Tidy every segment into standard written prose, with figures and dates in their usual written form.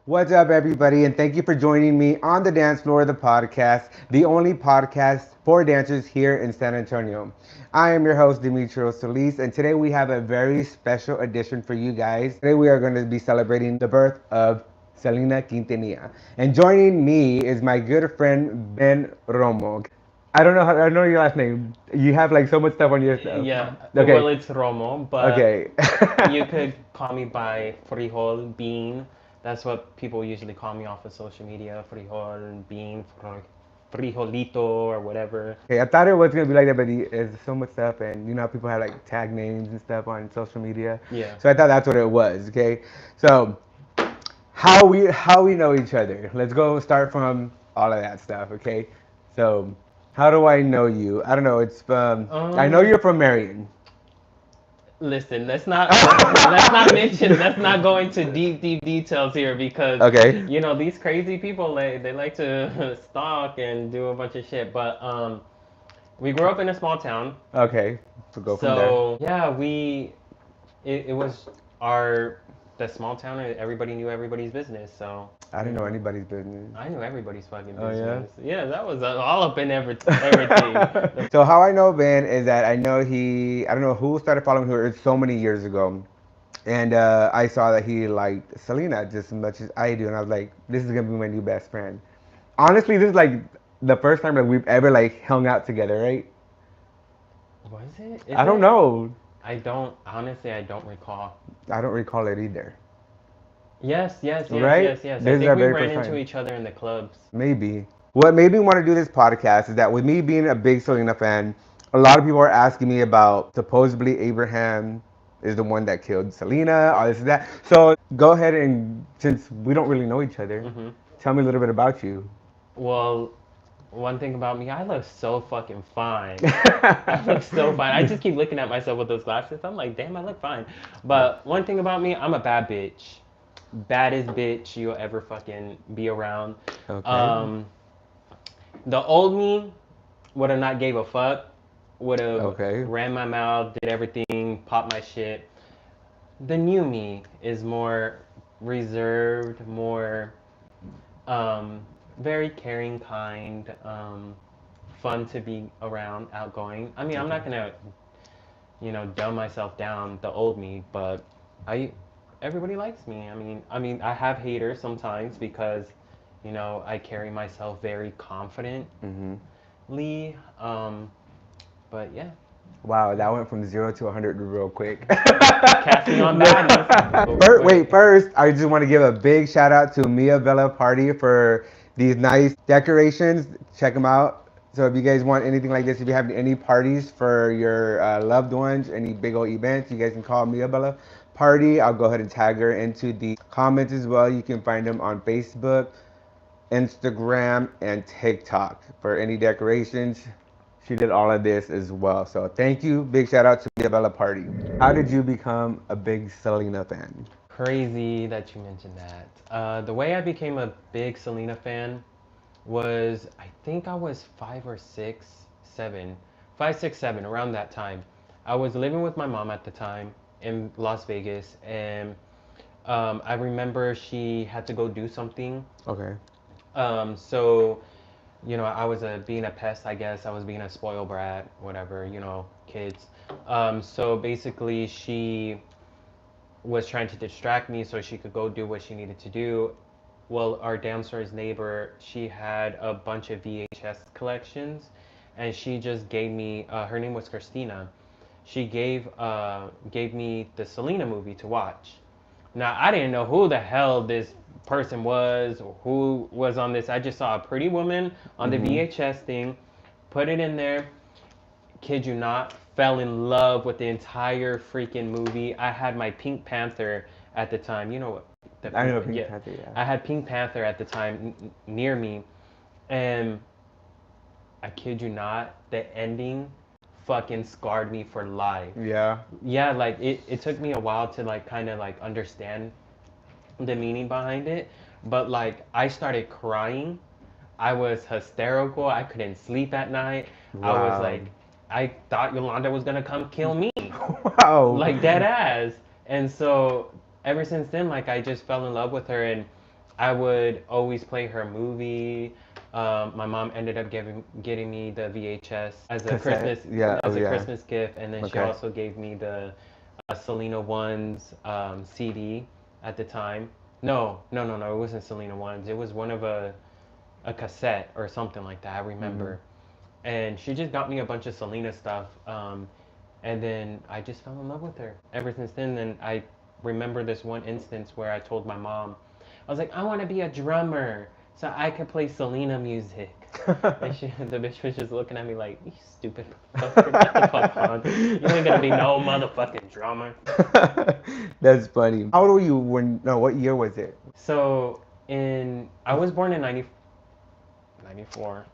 What's up, everybody? And thank you for joining me on the dance floor of the podcast, the only podcast for dancers here in San Antonio. I am your host, Demetrio Solis, and today we have a very special edition for you guys. Today we are going to be celebrating the birth of Selena Quintanilla. And joining me is my good friend, Ben Romo. I don't know your last name. You have like so much stuff on your stuff. Yeah, well, Okay, it's Romo, but okay. you could call me by Frijol, Bean. That's what people usually call me off of social media. Frijol, Bean, Frijolito, or whatever. Okay, I thought it was gonna be like that, but there's so much stuff, and you know how people have like tag names and stuff on social media. Yeah. So I thought that's what it was. Okay, so how we know each other? Let's go start from all of that stuff. Okay, so how do I know you? I don't know. I know Um, you're from Marion. Listen, let's not go into deep details here because Okay. these crazy people they like to stalk and do a bunch of shit. But we grew up in a small town, Okay. So go from there. so yeah, it was our the small town and everybody knew everybody's business. So I you didn't know know, anybody's business. I knew everybody's fucking Oh yeah. business. Yeah, that was all up in everything. So how I know Ben is that I don't know who started following her so many years ago. And I saw that he liked Selena just as much as I do, and I was like, "This is gonna be my new best friend." Honestly, this is like the first time that we've ever like hung out together, right? Was it? I Is don't it? know. I don't honestly. I don't recall. I don't recall it either. Right? Yes. I This is think our we very ran first into time. each other in the clubs. Maybe. What made me want to do this podcast is that with me being a big Selena fan, a lot of people are asking me about supposedly Abraham is the one that killed Selena, all this and that. So go ahead and since we don't really know each other, hmm tell me a little bit about you. Well, one thing about me, I look so fucking fine. I look so fine. I just keep looking at myself with those glasses. I'm like, damn, I look fine. But one thing about me, I'm a bad bitch. Baddest bitch you'll ever fucking be around. Okay. Um, the old me would have not gave a fuck. Would have Okay. ran my mouth, did everything, popped my shit. The new me is more reserved, more very caring, kind, fun to be around, outgoing. I mean, I'm Okay. not gonna, dumb myself down, the old me, but I, everybody likes me. I mean, I have haters sometimes because, I carry myself very confidently. Hmm. But yeah, Wow, that went from 0 to 100 real quick. casting on baddies. But Wait, first, I just want to give a big shout out to Mia Bella Party for these nice decorations. Check them out. So if you guys want anything like this, if you have any parties for your loved ones, any big old events, you guys can call Mia Bella Party. I'll go ahead and tag her into the comments as well. You can find them on Facebook, Instagram, and TikTok for any decorations. She did all of this as well. So thank you. Big shout out to Mia Bella Party. How did you become a big Selena fan? crazy that you mentioned that. The way I became a big Selena fan was I think I was 5 or 6, 7, 5, 6, 7 around that time. I was living with my mom at the time in Las Vegas, and I remember she had to go do something. Okay. So I was being a pest, I guess. I was being a spoiled brat, whatever, kids. So basically, she was trying to distract me so she could go do what she needed to do. Well, our downstairs neighbor, she had a bunch of VHS collections, and she just gave me. Her name was Christina. She gave me the Selena movie to watch. Now I didn't know who the hell this person was or who was on this. I just saw a pretty woman on the Mm-hmm. VHS thing, put it in there, kid you not, fell in love with the entire freaking movie. I had my Pink Panther at the time. You know what? The I Pink, know Pink yeah. Panther, yeah. I had Pink Panther at the time near me, and I kid you not, the ending fucking scarred me for life. Yeah. Yeah, like it took me a while to like kind of like understand the meaning behind it, but like I started crying. I was hysterical. I couldn't sleep at night. I was Wow. like, I thought Yolanda was gonna come kill me, Wow. like dead ass. And so ever since then, like I just fell in love with her, and I would always play her movie. My mom ended up getting me the VHS Cassette. Yeah. Oh as a yeah. Christmas gift, and then she Okay. also gave me the Selena One's CD at the time. No, it wasn't Selena One's. It was one of a cassette or something like that. I Mhm. remember, and she just got me a bunch of Selena stuff. And then I just fell in love with her ever since then. And I remember this one instance where I told my mom, I was like, I want to be a drummer so I could play Selena music. And the bitch was just looking at me like, you stupid motherfucker, get the fuck on. You ain't gonna be no motherfucking drummer. That's funny. How old were you when? No, what year was it? So I was born in 94.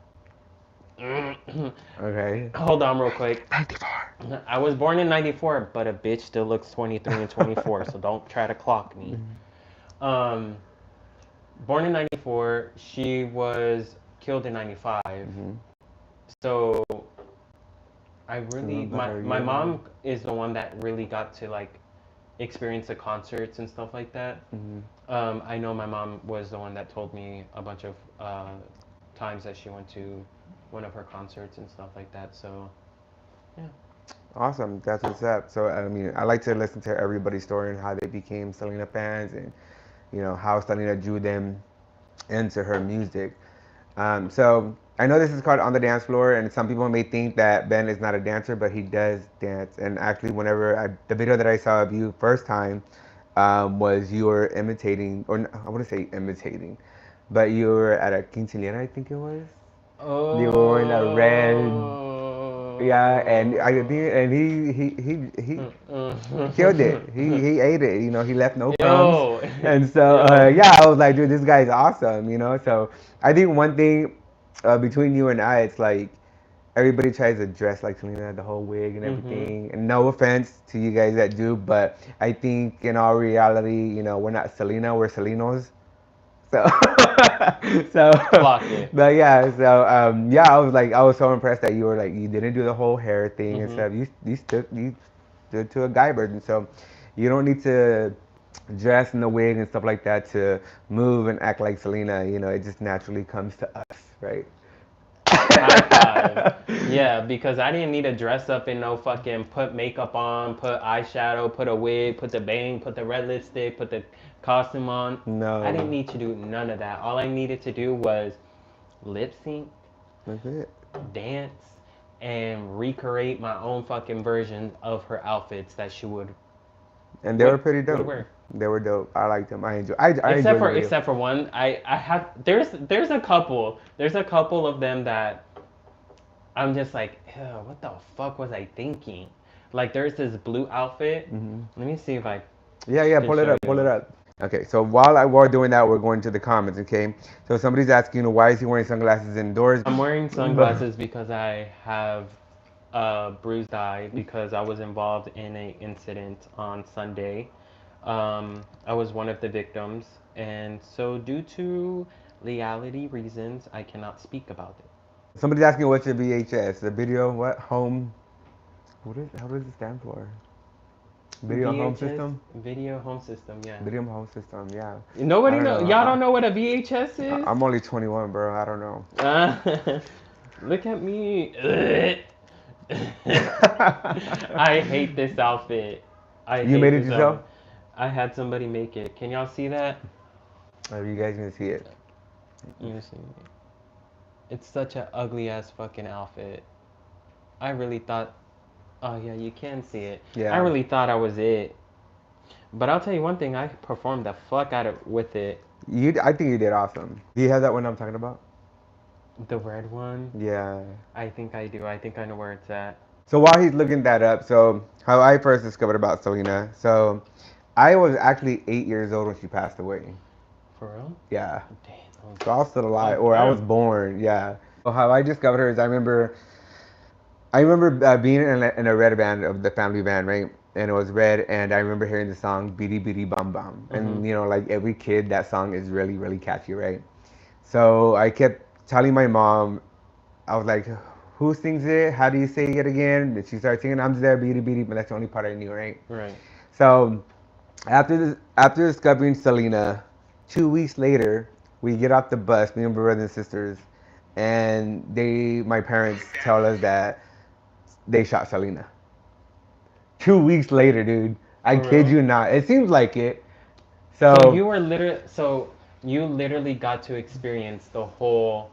Okay. Hold on real quick. 94. I was born in 94, but a bitch still looks 23 and 24, so don't try to clock me. Um, Born in 94, she was killed in 95. Mm-hmm. So So a little better my year then. mom is the one that really got to like experience the concerts and stuff like that. Mm-hmm. I know my mom was the one that told me a bunch of times that she went to one of her concerts and stuff like that. So yeah. Awesome. That's what's up. So I mean, I like to listen to everybody's story and how they became Selena fans, and how Selena drew them into her music. So I know this is called On the Dance Floor, and some people may think that Ben is not a dancer, but he does dance. And actually, the video that I saw of you first time was you were imitating, or I wouldn't say imitating, but you were at a quinceañera, I think it was. You were wearing a red, yeah, and I think, Oh. and he killed it. He ate it. He left no crumbs. Yo, And so yo. yeah, I was like, dude, this guy's awesome. So I think one thing between you and I, it's like everybody tries to dress like Selena, the whole wig and Mhm. everything. And no offense to you guys that do, but I think in all reality, we're not Selena, we're Selenos. So, so, Clock it. but yeah, so yeah, I was so impressed that you were like, you didn't do the whole hair thing and Mhm. stuff. You stood to a guy bird, and so you don't need to dress in the wig and stuff like that to move and act like Selena. It just naturally comes to us, right? High five. Yeah, because I didn't need to dress up in no fucking put makeup on, put eyeshadow, put a wig, put the bang, put the red lipstick, put the costume on. I didn't No, need to do none of that. All I needed to do was lip sync, that's it. dance, and recreate my own fucking version of her outfits that she And they were pretty would dope. wear. They were dope. I liked them. I enjoyed the video. Except for one, I have there's a couple of them that I'm just like, ew, what the fuck was I thinking? Like there's this blue outfit. Hmm. Let me see if I Yeah, yeah, can pull it show up, pull it you. up. Okay, so while we're doing that, we're going to the comments, okay? So somebody's asking, why is he wearing sunglasses indoors? I'm wearing But sunglasses because I have a bruised eye because I was involved in an incident on Sunday. I was one of the victims, and so due to legality reasons, I cannot speak about it. somebody's asking, what's your VHS? The video, what? Home, how does it stand for? Video home VHS system? video home system, yeah. Video home system, yeah. I Nobody don't know. know. Y'all don't know what a VHS is? I'm only 21, bro. I don't know. Look at me. I hate this outfit. I You hate made it this yourself? outfit. I had somebody make it. Can y'all see that? You guys can see it. You see. It's such a ugly ass fucking outfit. I really thought. Oh yeah, you can see it. I Yeah. really thought I was it. But I'll tell you one thing. I performed the fuck out of with it. I think you did awesome. Do you have that one I'm talking about? The red one. Yeah. I think I do. I think I know where it's at. So while he's looking that up, so how I first discovered about Selena. So I was actually 8 years old when she passed away. For real? Yeah. Damn. So I was still alive, God or I was damn. born. Yeah. So how I discovered her is I remember being in a red band of the family band, right? And it was red, and I remember hearing the song "Beady Beady Bum Bum," Mhm. and like every kid, that song is really really catchy, right? So I kept telling my mom, I was like, "Who sings it? How do you say it again?" And she started singing, "I'm there, beady beady," but that's the only part I knew, right? Right. So after discovering Selena, 2 weeks later, we get off the bus, me and my brothers and sisters, and my parents tell us that they shot Selena. 2 weeks later, dude. I For kid real? you not. It seems like it. So So, you were literally, so you literally got to experience the whole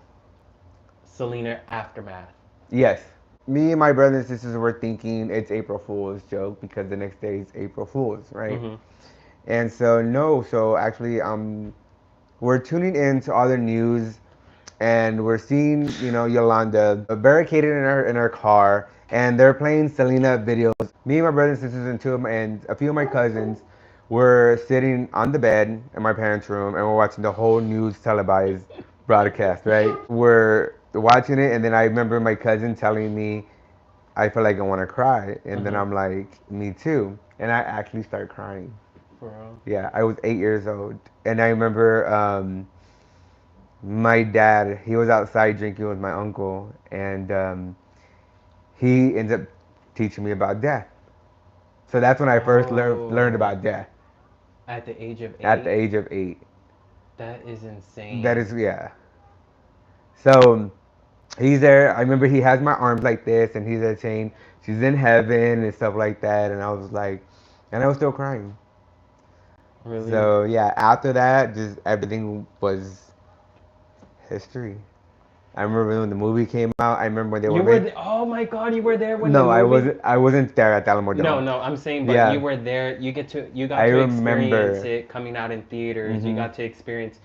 Selena aftermath. yes. Me and my brothers and sisters were thinking it's April Fool's joke because the next day is April Fool's, right? Mm-hmm. And so, no. So, actually, we're tuning in to all the news and we're seeing, Yolanda barricaded in her car, and they're playing Selena videos. Me and my brothers and sisters and and a few of my cousins were sitting on the bed in my parents' room, and we're watching the whole news televised broadcast. Right? We're watching it, and then I remember my cousin telling me, "I feel like I want to cry," and then Mm-hmm. I'm like, "Me too," and I actually start crying. For real? Yeah, I was 8 years old, and I remember. My dad, he was outside drinking with my uncle, and he ended up teaching me about death. So that's when I first learned Oh, about death at the age of at the 8? age of 8. That is That is, insane. yeah. So he's there. I remember he has my arms like this, and he's there saying she's in heaven and stuff like that. And I was like, and I was still crying. Really? So yeah, after that, just everything was history. I remember when the movie came out. I remember when they were You were making. there. Oh my God, you were there when the No, I movie. wasn't. I wasn't there at the Alamo No, Dome. no, I'm saying, but you Yeah, were there. You I got to experience remember. it coming out in theaters. Hmm. You got to experience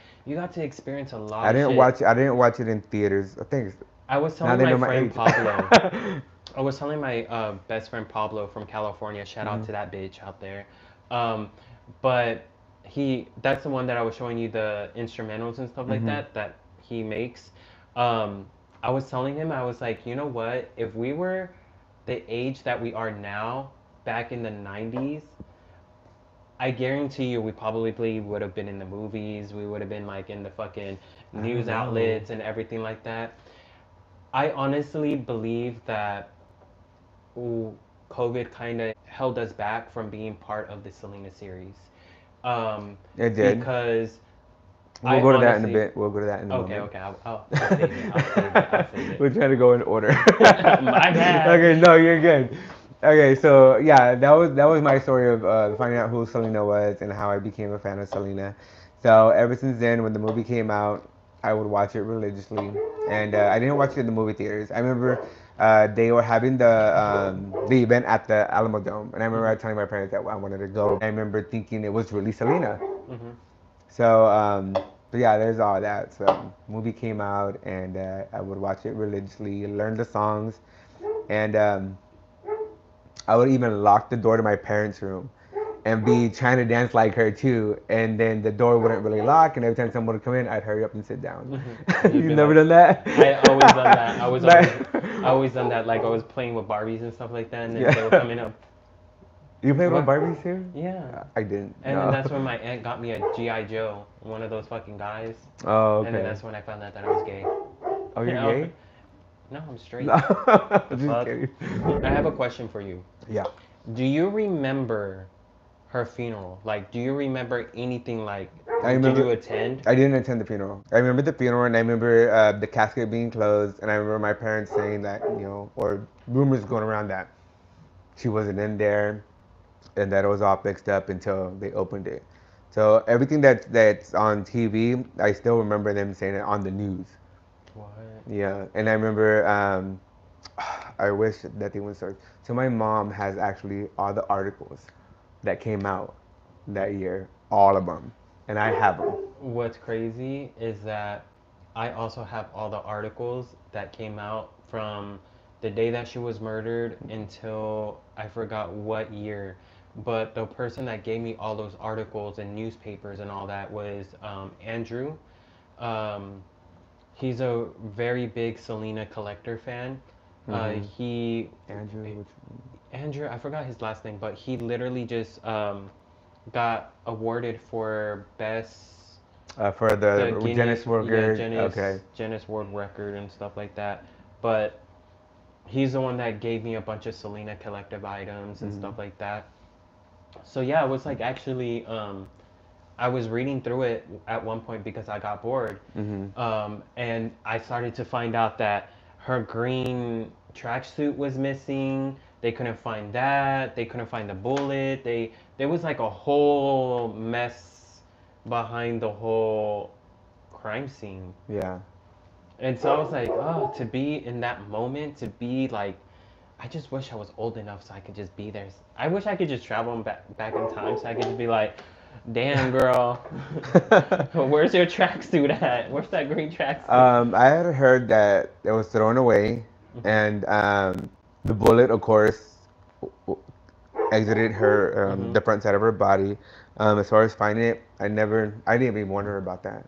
a lot I of didn't shit. watch. I didn't watch it in theaters. I think I was now telling they my know my friend age. Pablo. I was telling my best friend Pablo from California. Shout out Hmm. to that bitch out there. Um, but that's the one that I was showing you the instrumentals and stuff like Hmm. that he makes. Um, I was telling him, I was like, you know what? If we were the age that we are now, back in the 90s, I guarantee you we probably would have been in the movies. We would have been like in the fucking I don't news know. outlets and everything like that. I honestly believe that COVID kind of held us back from being part of the Selena series. Um, It did. because We'll I go to that in a honestly, bit. We'll go to that in a okay, moment. okay, I'll save it. I'll save it. I'll save it. We're trying to go in order. My bad. Okay, no, you're good. Okay, so yeah, that was my story of finding out who Selena was and how I became a fan of Selena. So ever since then, when the movie came out, I would watch it religiously, and I didn't watch it in the movie theaters. I remember they were having the event at the Alamo Dome, and I remember Mhm. telling my parents that I wanted to go. I remember thinking it was really Selena. Mhm. So, but yeah, there's all that. So, movie came out, and I would watch it religiously, learn the songs, and I would even lock the door to my parents' room and be trying to dance like her too. And then the door wouldn't really lock, and every time someone would come in, I'd hurry up and sit down. Mhm. You'd You've be never like, done that? I always done that. Like, I always done that. Like I was playing with Barbies and stuff like that, and then they would yeah. come in up. You play with What? Barbies too? Yeah. I didn't. And then No. that's when my aunt got me a GI Joe, one of those fucking guys. Oh, And then okay. that's when I found out that I was gay. Oh, you're No, gay? no, I'm No, straight. The just fuck? kidding. I have a question for you. Yeah. Do you remember her funeral? Like, do you remember anything like, I did you remember attend? I didn't attend the funeral. I remember the funeral, and I remember the casket being closed, and I remember my parents saying that, or rumors going around that she wasn't in there, and that it was all fixed up until they opened it. So everything that's on TV, I still remember them saying it on the news. What? Yeah, and I remember, I wish that they would start. So my mom has actually all the articles that came out that year, all of them, and I have them. What's crazy is that I also have all the articles that came out from the day that she was murdered until I forgot what year. But the person that gave me all those articles and newspapers and all that was Andrew. Um, he's a very big Selena collector fan. Hmm. He Andrew, which Andrew, I forgot his last name, but he literally just got awarded for best for the the Guinness, Guinness yeah, World. Okay. Guinness World Record and stuff like that. But he's the one that gave me a bunch of Selena collective items and Hmm. stuff like that. So yeah, it was like actually I was reading through it at one point because I got bored, Mm-hmm. and I started to find out that her green tracksuit was missing. They couldn't find that. They couldn't find the bullet. There was like a whole mess behind the whole crime scene. Yeah. And so I was like, oh, to be in that moment, to be like, I just wish I was old enough so I could just be there. I wish I could just travel back in time so I could just be like, damn girl, where's your tracksuit at? Where's that green tracksuit? I had heard that it was thrown away, Hmm. and the bullet, of course, exited her Hmm. the front side of her body. As far as finding it, I didn't even wonder about that.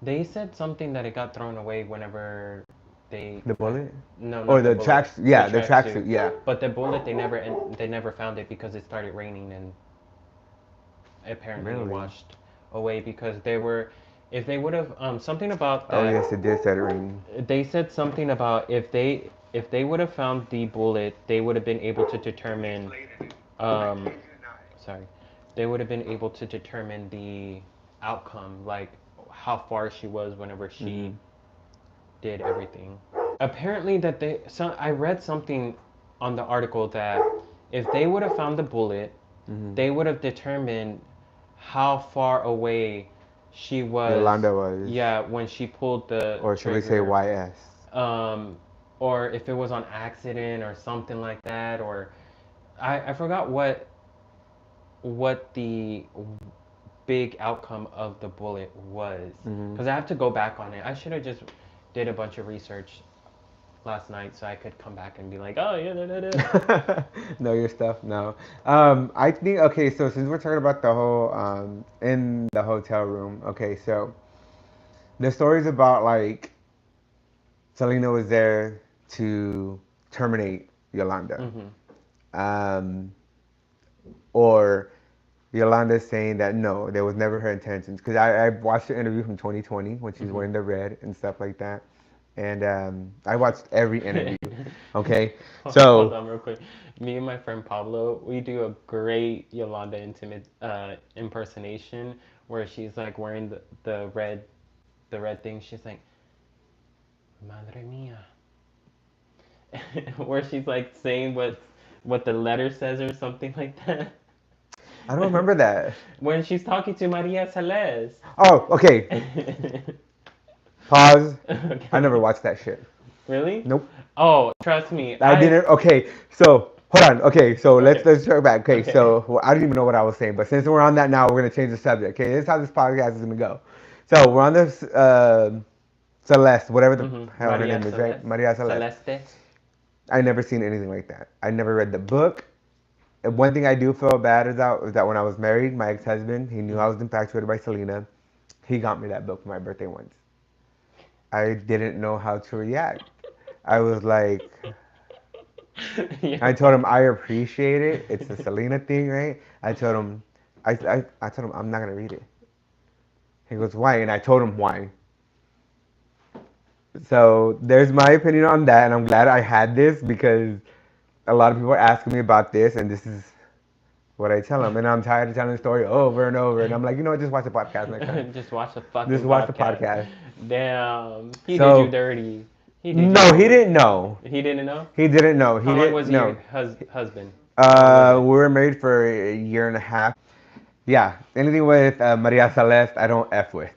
They said something that it got thrown away whenever they The got, bullet, no, or not the the bullet, tracks? the Yeah, the tracksuit. tracksuit. Yeah. But the bullet they never found it because it started raining and apparently it Really? washed away because they were, if they would have something about Oh that, yes, it did start raining. they said something about if they would have found the bullet, they would have been able to determine um sorry, they would have been able to determine the outcome, like how far she was whenever she Mm-hmm. did everything. Apparently that I read something on the article that if they would have found the bullet, Mm-hmm. they would have determined how far away she was, Yolanda was, yeah, when she pulled the or should we say trigger, YS? um, or if it was on accident or something like that, or I forgot what the big outcome of the bullet was Mm-hmm. because I have to go back on it. I should have just did a bunch of research last night so I could come back and be like, oh yeah, da, da, da. Know your stuff? No. I think okay. So since we're talking about the whole in the hotel room, okay. So the stories about like Selena was there to terminate Yolanda, Mm-hmm. um, or Yolanda saying that no, that was never her intentions. Because I watched the interview from 2020 when she's Mm-hmm. wearing the red and stuff like that, and I watched every interview. Okay, Hold so on real quick. Me and my friend Pablo, we do a great Yolanda intimate impersonation where she's like wearing the red thing. She's like, Madre mía. Where she's like saying what the letter says or something like that. I don't remember that. When she's talking to Maria Celeste. Oh, okay. Pause. I never Okay. watched that shit. Really? Nope. Oh, trust me. I didn't. Okay, so hold on. Okay, so let's Okay. let's go back. Okay, Okay. so well, I don't even know what I was saying, but since we're on that now, we're gonna change the subject. Okay, this is how this podcast is gonna go. So we're on this Celeste, whatever the hell her Maria name is, right? Celeste. Maria Celeste. Celeste. I never seen anything like that. I never read the book. And one thing I do feel bad is that when I was married, my ex-husband, he knew I was infatuated by Selena. He got me that book for my birthday once. I didn't know how to react. I was like, Yeah. I told him I appreciate it. It's a Selena thing, right? I told him I'm not gonna read it. He goes, why? And I told him why. So there's my opinion on that, and I'm glad I had this because a lot of people are asking me about this, and this is what I tell them. And I'm tired of telling the story over and over. And I'm like, you know what? Just watch the podcast next time. Just watch the Just fucking watch the podcast. podcast. Damn, he did you So dirty. He did you no, he dirty. didn't know. He didn't know. He didn't know. He How long didn't was he your know. husband? How long was We it? were married for a year and a half. Yeah, anything with Maria Celeste, I don't f with.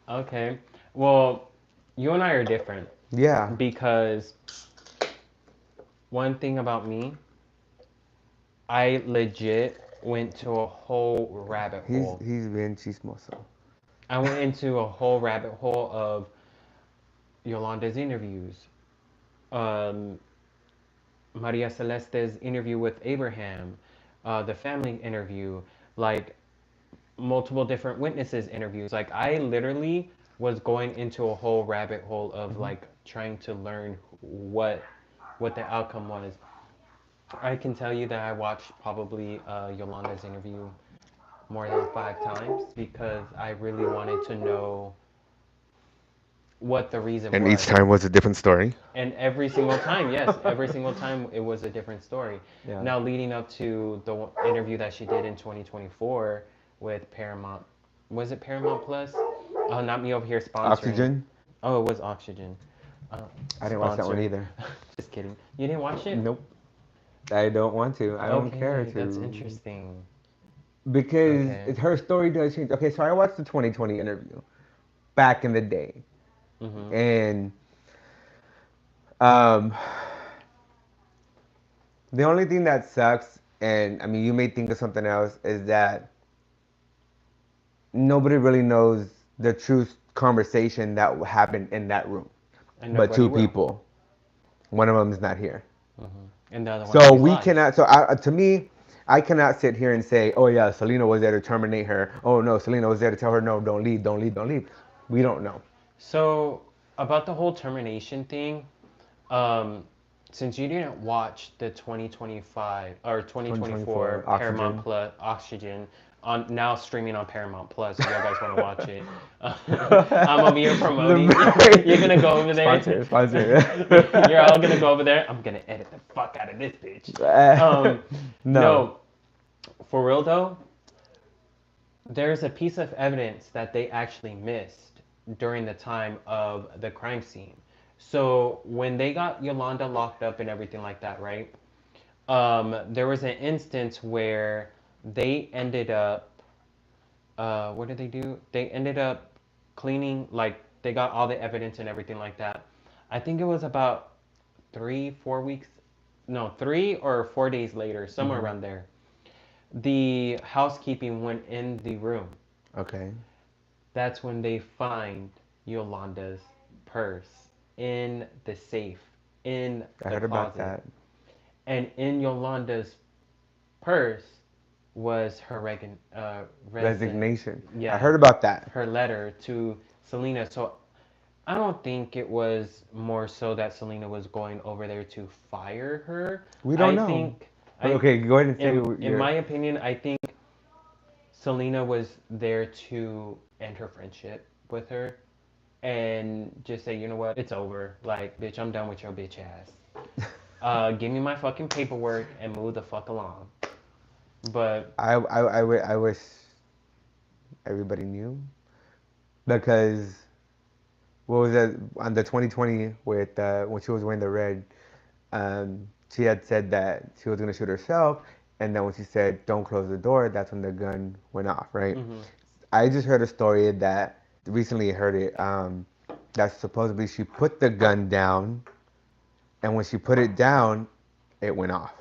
Okay. Well, you and I are different Yeah, because one thing about me, I legit went to a whole rabbit hole. he's been chismoso. I went into a whole rabbit hole of Yolanda's interviews, um, Maria Celeste's interview with Abraham, the family interview, like multiple different witnesses interviews. Like I literally was going into a whole rabbit hole of Hmm. like trying to learn what the outcome was. I can tell you that I watched probably Yolanda's interview more than 5 times because I really wanted to know what the reason And each was. time was a different story. And every single time, yes, every single time it was a different story. Yeah. Now, leading up to the interview that she did in 2024 with Paramount, Was it Paramount Plus? Oh, not me over here sponsoring. Oxygen. Oh, it was Oxygen. Uh, I didn't watch that one Sponsor. either. Just kidding. You didn't watch it? Nope. I don't want to. I don't care Okay, that's to. interesting. Because Okay. her story does change. Okay, so I watched the 2020 interview back in the day. Mhm. And um, the only thing that sucks, and I mean, you may think of something else, is that nobody really knows the true conversation that happened in that room, And but nobody two will. people. One of them is not here. And the other one So always we lies. cannot. So to me, I cannot sit here and say, "Oh yeah, Selena was there to terminate her." Oh no, Selena was there to tell her, "No, don't leave, don't leave, don't leave." We don't know. So about the whole termination thing, um, since you didn't watch the 2025 or 2024 2024 Paramount oxygen. Plus Oxygen on now streaming on Paramount Plus, if y'all guys want to watch it, I'm over here promoting. You're gonna go over there. Sponsor, sponsor. You're all gonna go over there. I'm gonna edit the fuck out of this bitch. Um, No. no, for real though, there's a piece of evidence that they actually missed during the time of the crime scene. So when they got Yolanda locked up and everything like that, right? There was an instance where they ended up, what did they do? They ended up cleaning, like they got all the evidence and everything like that. I think it was about 3, 4 weeks, no, 3 or 4 days later, somewhere Hmm. around there. The housekeeping went in the room. Okay. That's when they find Yolanda's purse in the safe, in I the heard about closet. that. And in Yolanda's purse was her Resignation. I yeah, heard about that. her letter to Selena. So I don't think it was more so that Selena was going over there to fire her. We don't I know. think But I okay, go ahead and say in your. my opinion, I think Selena was there to end her friendship with her and just say, you know what, it's over. Like, bitch, I'm done with your bitch ass. Give me my fucking paperwork and move the fuck along. But I wish everybody knew because what was that on the 2020 with when she was wearing the red, she had said that she was gonna shoot herself, and then when she said don't close the door, that's when the gun went off, right? mm-hmm. I just heard a story that recently heard it, that supposedly she put the gun down, and when she put it down, it went off.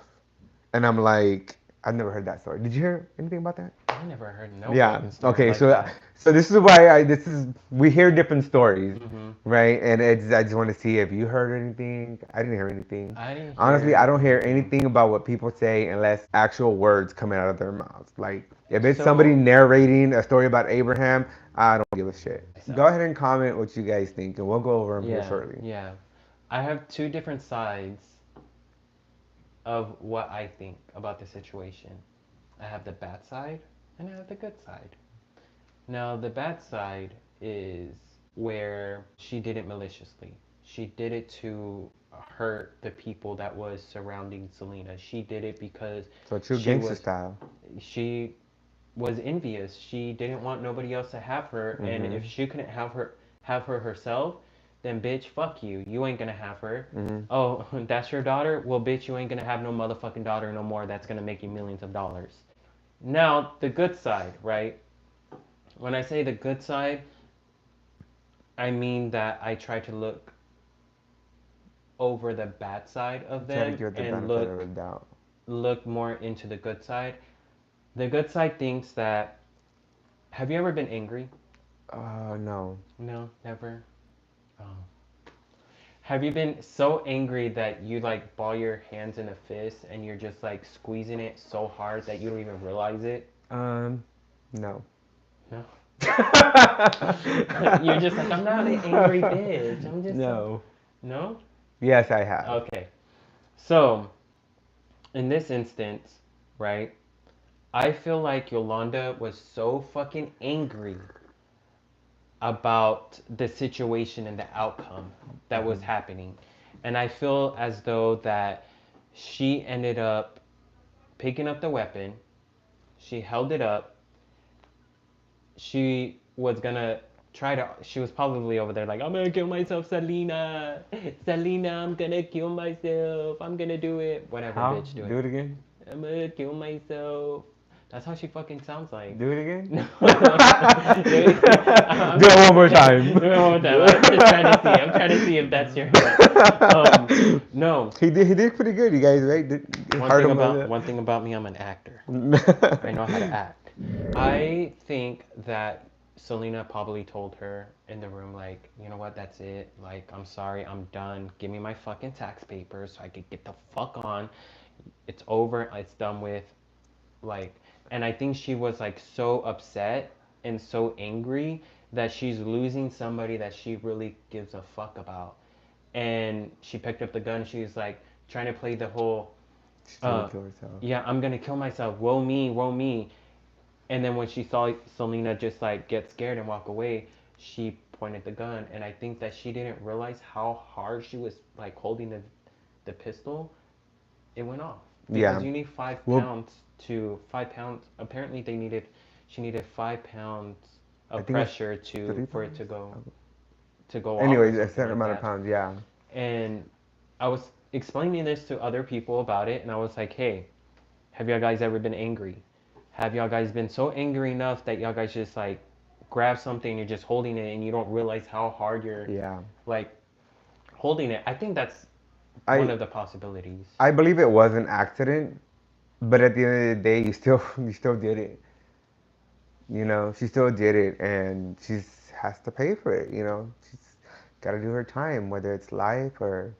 And I'm like, I've never heard that story. Did you hear anything about that? I never heard no Yeah. fucking story Okay. like that. So this is why this is we hear different stories, Mm-hmm. right? And I just want to see if you heard anything. I didn't hear anything. I didn't Honestly, hear I don't hear anything. anything about what people say unless actual words coming out of their mouths. Like if it's somebody So, narrating a story about Abraham, I don't give a shit. Go myself. ahead and comment what you guys think, and we'll go over them here Yeah, shortly. yeah. I have two different sides of what I think about the situation. I have the bad side and I have the good side. Now, the bad side is where she did it maliciously. She did it to hurt the people that was surrounding Selena. She did it because So true she gangster was style. she was envious. She didn't want nobody else to have her, and if Mhm. she couldn't have her herself, then bitch, fuck you. You ain't gonna have her. Mhm. Oh, that's your daughter? Well, bitch, you ain't gonna have no motherfucking daughter no more. That's gonna make you millions of dollars. Now, the good side, right? When I say the good side, I mean that I try to look over the bad side of Try to them give it the and benefit of the doubt. look more into the good side. The good side thinks that have you ever been angry? No. No, never. Oh. Have you been so angry that you like ball your hands in a fist and you're just like squeezing it so hard that you don't even realize it? Um, no. No. You're just like, I'm not an angry bitch. I'm just so. No. No? Yes, I have. Okay. So, in this instance, right, I feel like Yolanda was so fucking angry about the situation and the outcome that was Hmm. happening. And I feel as though that she ended up picking up the weapon, she held it up, she was gonna she was probably over there like, I'm gonna kill myself, Selena. Selena, I'm gonna kill myself. I'm gonna do it. Whatever, How? bitch, do Do it. it again? I'm gonna kill myself. That's how she fucking sounds like. Do it again? No, Do I'm it just one more time. do it one more time. I'm just trying to see. I'm trying to see if that's your no. He did pretty good, you guys, right? Heard him like One thing about me, I'm an actor. I know how to that. act. I think that Selena probably told her in the room, like, you know what, that's it. Like, I'm sorry, I'm done. Give me my fucking tax papers so I could get the fuck on. It's over. It's done with. Like, and I think she was like so upset and so angry that she's losing somebody that she really gives a fuck about. And she picked up the gun. She's like trying to play the whole, She's gonna uh, kill herself. yeah, I'm gonna kill myself. Woe me, woe me. And then when she saw Selena just like get scared and walk away, she pointed the gun. And I think that she didn't realize how hard she was like holding the pistol. It went off because Yeah. you need five Well, pounds to 5 pounds. Apparently, she needed 5 pounds I of think it was pressure to three for it pounds. to go off or Anyways, a something certain like amount of that. pounds, yeah. And I was explaining this to other people about it, and I was like, hey, have y'all guys ever been angry? Have y'all guys been so angry enough that y'all guys just like grab something and you're just holding it and you don't realize how hard you're Yeah. like holding it? I think that's one I of the possibilities. I believe it was an accident, but at the end of the day, you still you still did it. You know, she still did it, and she has to pay for it. You know, she's got to do her time, whether it's life or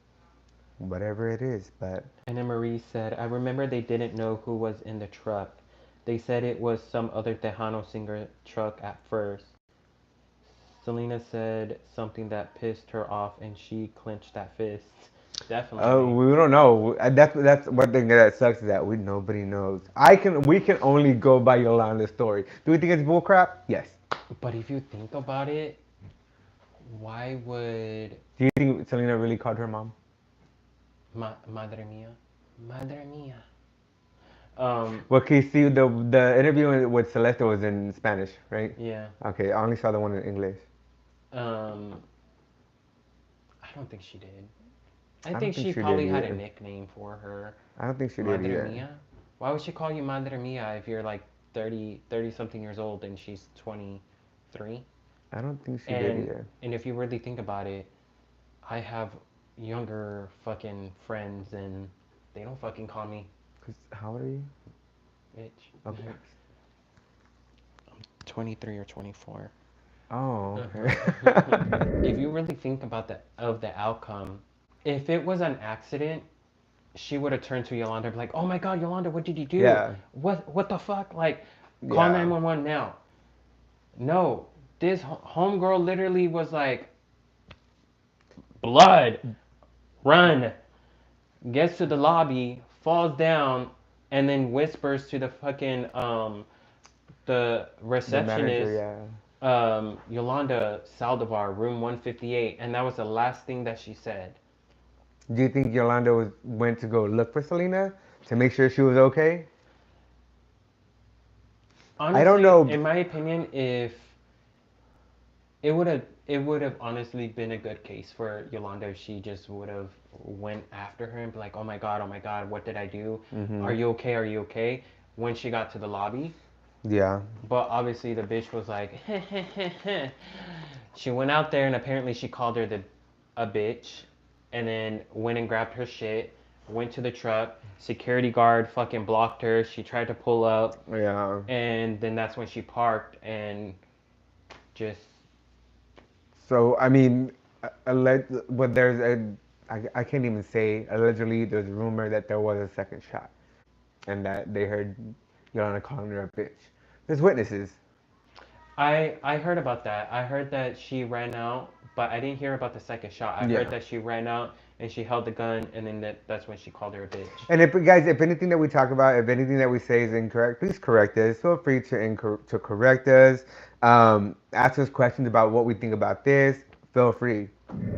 whatever it is. But And then Marie said, I remember they didn't know who was in the truck. They said it was some other Tejano singer truck at first. Selena said something that pissed her off and she clenched that fist. Definitely. we don't know. That's one thing that sucks is that we nobody knows. We can only go by Yolanda's story. Do we think it's bullcrap? Yes. But if you think about it, why would Do you think Selena really called her mom? Madre Mia? Madre Mia. Um, Well, okay, see, the interview with Celeste was in Spanish, right? yeah. Okay, I only saw the one in English. Um, I don't think she did. I I don't think think she she did probably had a either. nickname for her. I don't think she did Madre either. Mia? Why would she call you Madre Mia if you're like 30 something years old and she's 23? I don't think she did And either. and if you really think about it, I have younger fucking friends and they don't fucking call me 'Cause how old are you? bitch. Okay. 23 or 24. Oh, If okay. you really think about the outcome, if it was an accident, she would have turned to Yolanda and be like, "Oh my God, Yolanda, what did you do? Yeah, What the fuck? Like, call yeah. 911 now." No, this homegirl literally was like, "Blood, run!" Gets to the lobby, falls down, and then whispers to the fucking the The manager, receptionist, yeah. Yolanda Saldivar, room 158, and that was the last thing that she said. Do you think Yolanda went to go look for Selena to make sure she was okay? I don't Honestly, know. in my opinion, if it would have honestly been a good case for Yolanda if she just would have went after her and be like, oh my god, what did I do? Are Hmm. you okay? Are you okay? When she got to the lobby, Yeah. but obviously the bitch was like, she went out there and apparently she called her a bitch, and then went and grabbed her shit, went to the truck. Security guard fucking blocked her. She tried to pull up, Yeah. and then that's when she parked and just So I mean, but there's I can't even say allegedly. There's a rumor that there was a second shot, and that they heard Yolanda calling her a bitch. There's witnesses. I heard about that. I heard that she ran out, but I didn't hear about the second shot. I heard Yeah. that she ran out and she held the gun, and then that's when she called her a bitch. And if guys, if anything that we talk about, if anything that we say is incorrect, please correct us. Feel free to correct us. Ask us questions about what we think about this. Feel free.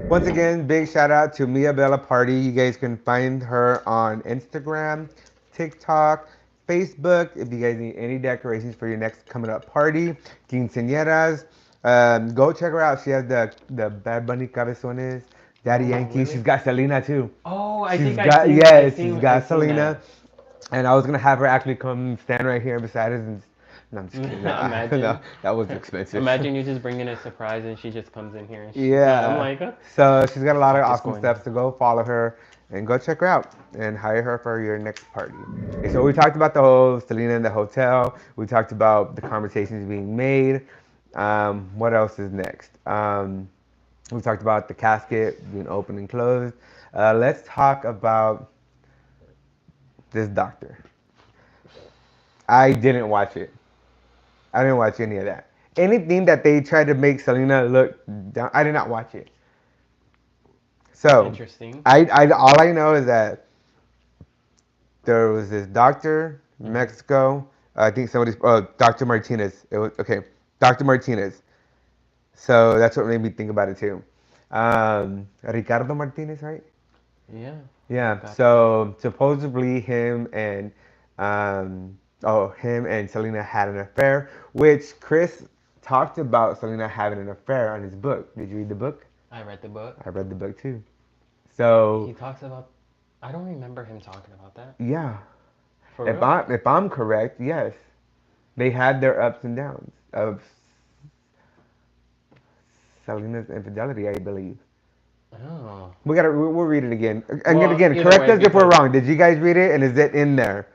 Once again, big shout out to Mia Bella Party. You guys can find her on Instagram, TikTok. Facebook if you guys need any decorations for your next coming up party, quinceañeras. Go check her out. She has the Bad Bunny cabezones, Daddy Oh, Yankee. She's really? got Selena too. Oh, I She's think got yes, she's I got seen Selena. that. And I was gonna have her actually come stand right here beside us and no, I'm just kidding. No, no, Imagine. that was expensive. Imagine you just bringing a surprise and she just comes in here and I'm Yeah. like, So she's got a lot of just awesome going in. stuff. So go follow her and go check her out and hire her for your next party. Okay, so we talked about the whole Selena in the hotel. We talked about the conversations being made. What else is next? We talked about the casket being open and closed. Let's talk about this doctor. I didn't watch it. I didn't watch any of that. Anything that they tried to make Selena look down, I did not watch it. So, Interesting. all I know is that there was this doctor, Hmm. Mexico. I think somebody's, Dr. Martinez. It was okay, Dr. Martinez. So that's what made me think about it too. Ricardo Martinez, right? Yeah, Yeah. Ricardo. So supposedly him and Selena had an affair, which Chris talked about Selena having an affair on his book. Did you read the book? I read the book. I read the book too. So He talks about. I don't remember him talking about that. yeah, For real? if I'm correct, yes, they had their ups and downs of Selena's infidelity, I believe. Oh. We'll read it again. Well, Again, either correct way, us if we're because. wrong. Did you guys read it and is it in there?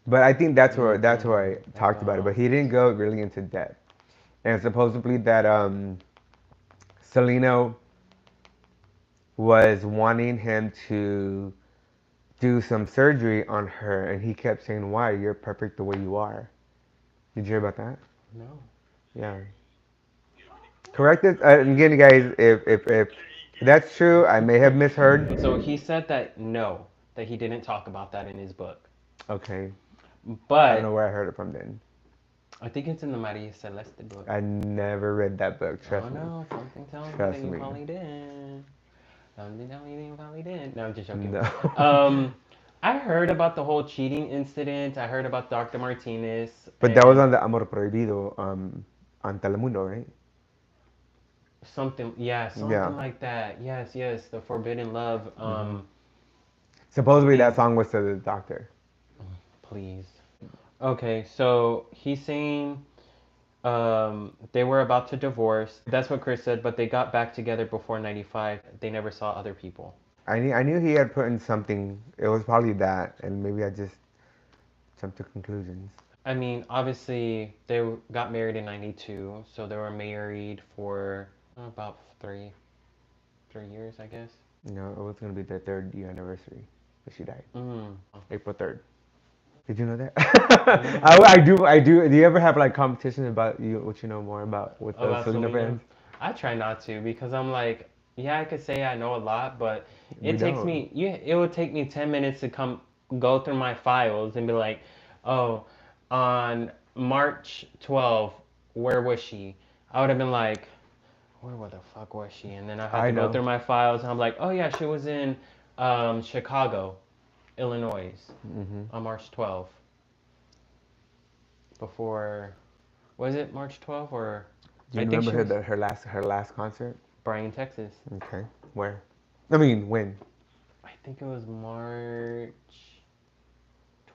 But I think that's where I talked about it. But About. he didn't go really into depth. And supposedly that Selena was wanting him to do some surgery on her, and he kept saying, "Why? You're perfect the way you are." Did you hear about that? No. Yeah. Correct it. And again, guys, if that's true, I may have misheard. So he said that no, that he didn't talk about that in his book. Okay. I don't know But where I heard it from then. I think it's in the Maria Celeste book. I never read that book. Oh Trust me. no, something tells me that Trust you me. probably did. Something tells me that you probably did. No, I'm just joking. No. Um, I heard about the whole cheating incident. I heard about Dr. Martinez But that was and on the Amor Prohibido on Telemundo, right? something, yeah, Yeah. something like that. Yes, yes, the Forbidden Love Hmm. Supposedly that thing. song was to the doctor. Please. Okay, so he's saying they were about to divorce. That's what Chris said, but they got back together before 95. They never saw other people. I knew he had put in something. It was probably that, and maybe I just jumped to conclusions. I mean, obviously, got married in 92, so they were married for about 3 years, I guess. No, it was gonna be their third year anniversary, but she died Mm. April 3rd. Did you know that? No. I do. Do you ever have like competitions about you, what you know more about with the About Selena Selena? fans? I try not to because I'm like, yeah, I could say I know a lot, but We don't. it would take me 10 minutes to come go through my files and be like, oh, on March 12th, where was she? I would have been like, where the fuck was she? And then I had I to go know. through my files and I'm like, oh yeah, she was in Chicago, Illinois Hmm. on March 12th. Before, was it March 12th or Do I you think remember she was her last concert? Bryan, Texas. Okay, where? I mean, when? I think it was March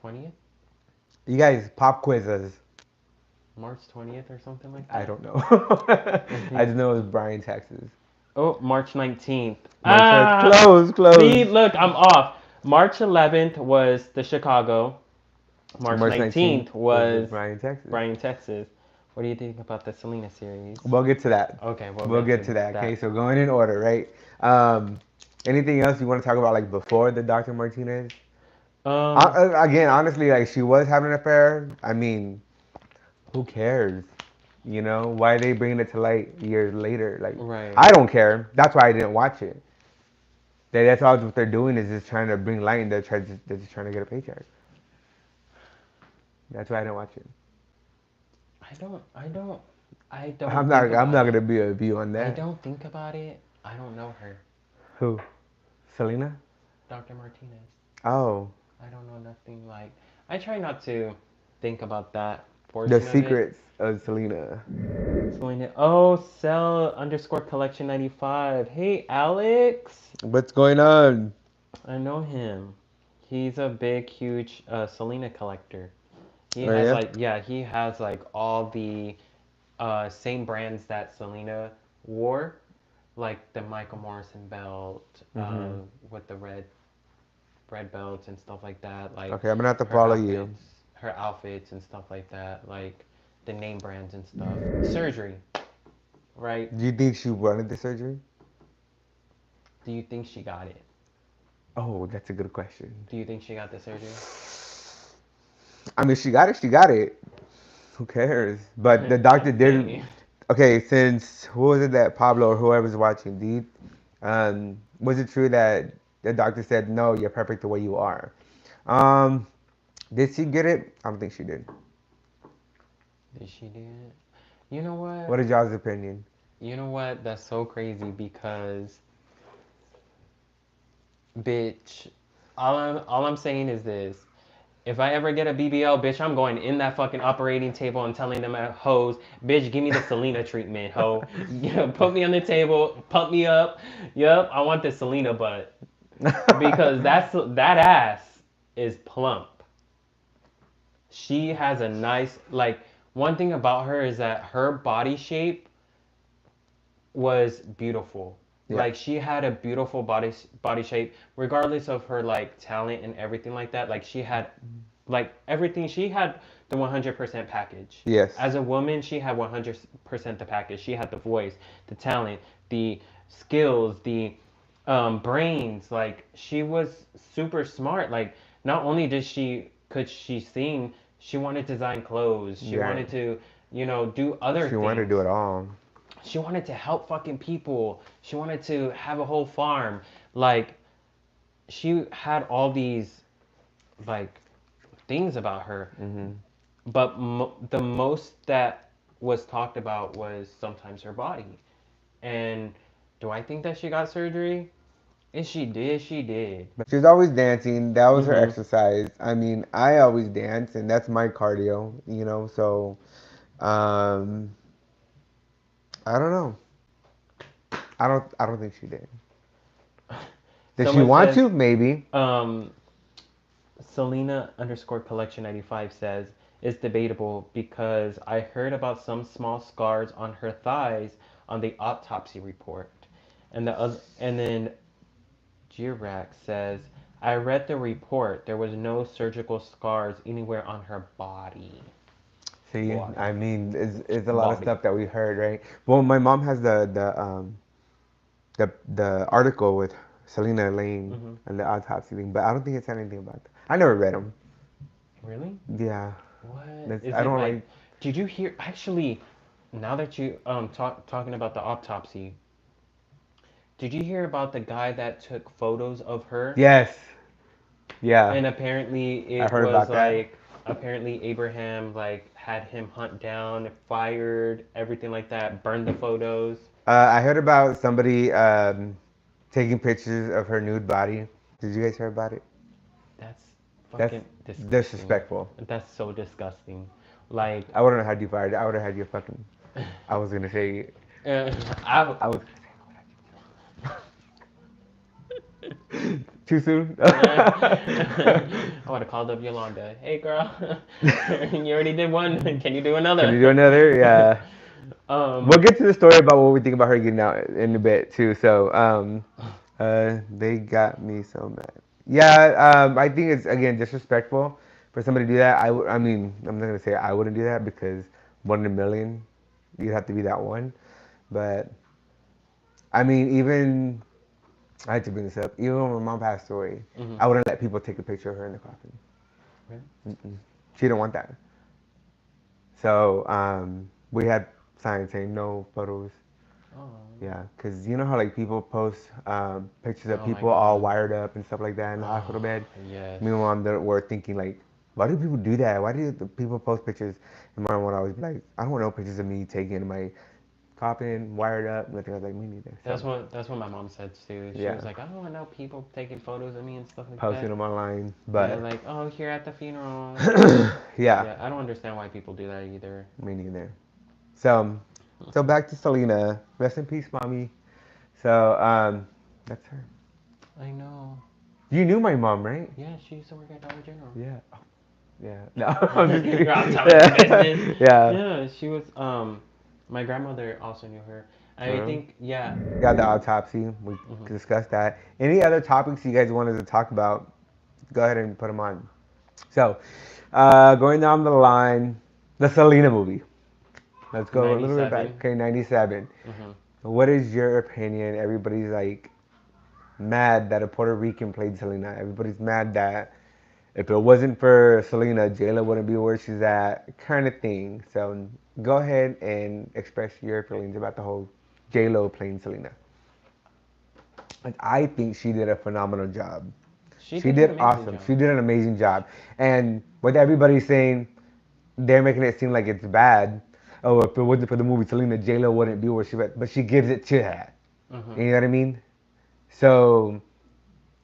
20th, You guys pop quizzes. March 20th or something like I that. don't know. I Hmm. just know it was Bryan, Texas. Oh, March 19th. March 9th. Ah, Close, see, close. look, I'm off. March 11th was the Chicago. March March 19th 19th was the was Bryan, Texas. Bryan, Texas. What do you think about the Selena series? We'll get to that. Okay, we'll We'll get get to to that. Okay, that. so going in order, right? Um, anything else you want to talk about, like before the Dr. Martinez? Um, Again, honestly, like she was having an affair. I mean, who cares? You know, why are they bringing it to light years later? Like, right. I don't care. That's why I didn't watch it. That's all what they're doing is just trying to bring light, and they're just trying to get a paycheck. That's why I didn't watch it. I don't think I'm about not it. gonna be a view on I that. don't think about it. I don't know her, Who? Selena? Dr. Martinez. Oh, I don't know nothing like. I try not to. think about that The portion of it. secrets of Selena. Selena. Oh, Cell underscore collection 95. Hey, Alex. What's going on? I know him. He's a big, huge Selena collector. He Oh has yeah. like, yeah, he has like all the same brands that Selena wore, like the Michael Morrison belt Mhm. with the red belts and stuff like that. Like Okay, I'm gonna have to her follow you. outfits, her outfits and stuff like that. Like the name brands and stuff. Surgery, right? Do you think she wanted the surgery? Do you think she got it? Oh, that's a good question. Do you think she got the surgery? I mean, she got it. She got it. Who cares? But the doctor I'm did. saying. Okay, since who was it that Pablo or whoever's watching? Was it true that the doctor said no, you're perfect the way you are? Um, did she get it? I don't think she did. Did she do it? You know What what? is y'all's opinion? You know what? That's so crazy because, bitch, all I'm saying is this. If I ever get a BBL, bitch, I'm going in that fucking operating table and telling them hoes, bitch, give me the Selena treatment, ho. Yeah, put me on the table, pump me up. Yep, I want the Selena butt because that ass is plump. She has a nice like one thing about her is that her body shape was beautiful. Yeah. Like she had a beautiful body shape, regardless of her like talent and everything like that. Like she had, like everything. She had the 100% package. Yes. As a woman, she had 100% the package. She had the voice, the talent, the skills, the brains. Like she was super smart. Like not only did she could she sing, she wanted to design clothes. She Yeah. wanted to, do other She wanted to do things. it all. She wanted to help fucking people. She wanted to have a whole farm. Like she had all these like things about her, Hmm. but the most that was talked about was sometimes her body. And do I think that she got surgery? If she did, she did. But she was always dancing. That was her Mhm. exercise. I mean, I always dance, and that's my cardio. So um, I don't know. I don't think she did. Does she Someone want says, to? Maybe. um, Selena underscore collection 95 says, it's debatable because I heard about some small scars on her thighs on the autopsy report. And then Girac says, I read the report. There was no surgical scars anywhere on her body. See, Body. I mean, it's a lot of Body. stuff that we heard, right? Well, my mom has the article with Selena laying Hmm. and the autopsy thing, but I don't think it said anything about that. I never read them. Really? Yeah, What? Is I it don't like, like. did you hear, actually, now that you talking about the autopsy, did you hear about the guy that took photos of her? Yes, yeah, And apparently I it heard was about that. like apparently Abraham like had him hunt down, fired, everything like that, burned the photos. I heard about somebody taking pictures of her nude body. Did you guys hear about it? That's That's fucking disgusting. disrespectful. That's so disgusting. Like I wouldn't have had you fired. I would have had you fucking. I was gonna say. I I was gonna say. Too soon. I would have called up Yolanda. Hey girl, you already did one. Can you do Can you another? do another? Yeah. We'll um, get to the story about what we think about her getting out in a bit too. So, they got me so mad. Yeah, I think it's again disrespectful for somebody to do that. I mean, I'm not gonna say I wouldn't do that because 1 in a million, you'd have to be that one. But I mean, even I had to bring this up. Even when my mom passed away, mhm. I wouldn't let people take a picture of her in the coffin. Really? Mm-mm. She didn't want that. So we had signs saying no photos. Oh, Yeah, because you know how like people post pictures of oh my people all god. wired up and stuff like that in the hospital Oh, bed. yes. Me and my mom were thinking like, why do people do that? Why do the people post pictures? And my mom would always be like, I don't want no pictures of me taken in my popping, wired up. Nothing. I was like, me neither. So That's what my mom said too. She yeah, was like, I don't want no people taking photos of me and stuff like posting that. them online, Yeah, but like, oh, here at the funeral. yeah, Yeah, I don't understand why people do that either. me neither. So, so back to Selena. Rest in peace, mommy. So, that's her. I know. You knew my mom, right? Yeah, she used to work at Dollar General. Yeah. Oh, yeah. No, I'm just kidding. You're all telling the business. Yeah. Yeah. Yeah, she was. My grandmother also knew her. I Uh-huh. think. Yeah. Got the autopsy. We Hmm. discussed that. Any other topics you guys wanted to talk about? Go ahead and put them on. So, going down the line, the Selena movie. Let's go a little bit back. 97. Okay, 97. Hmm. What is your opinion? Everybody's like mad that a Puerto Rican played Selena. Everybody's mad that if it wasn't for Selena, Jayla wouldn't be where she's at, kind of thing. So go ahead and express your feelings about the whole J-Lo playing Selena. Like, I think she did a phenomenal job. She She did an did amazing awesome. job. She did an amazing job. And what everybody's saying, they're making it seem like it's bad. Oh, if it wasn't for the movie Selena, J-Lo wouldn't be where she was. But she gives it to her. Hmm. You know what I mean? So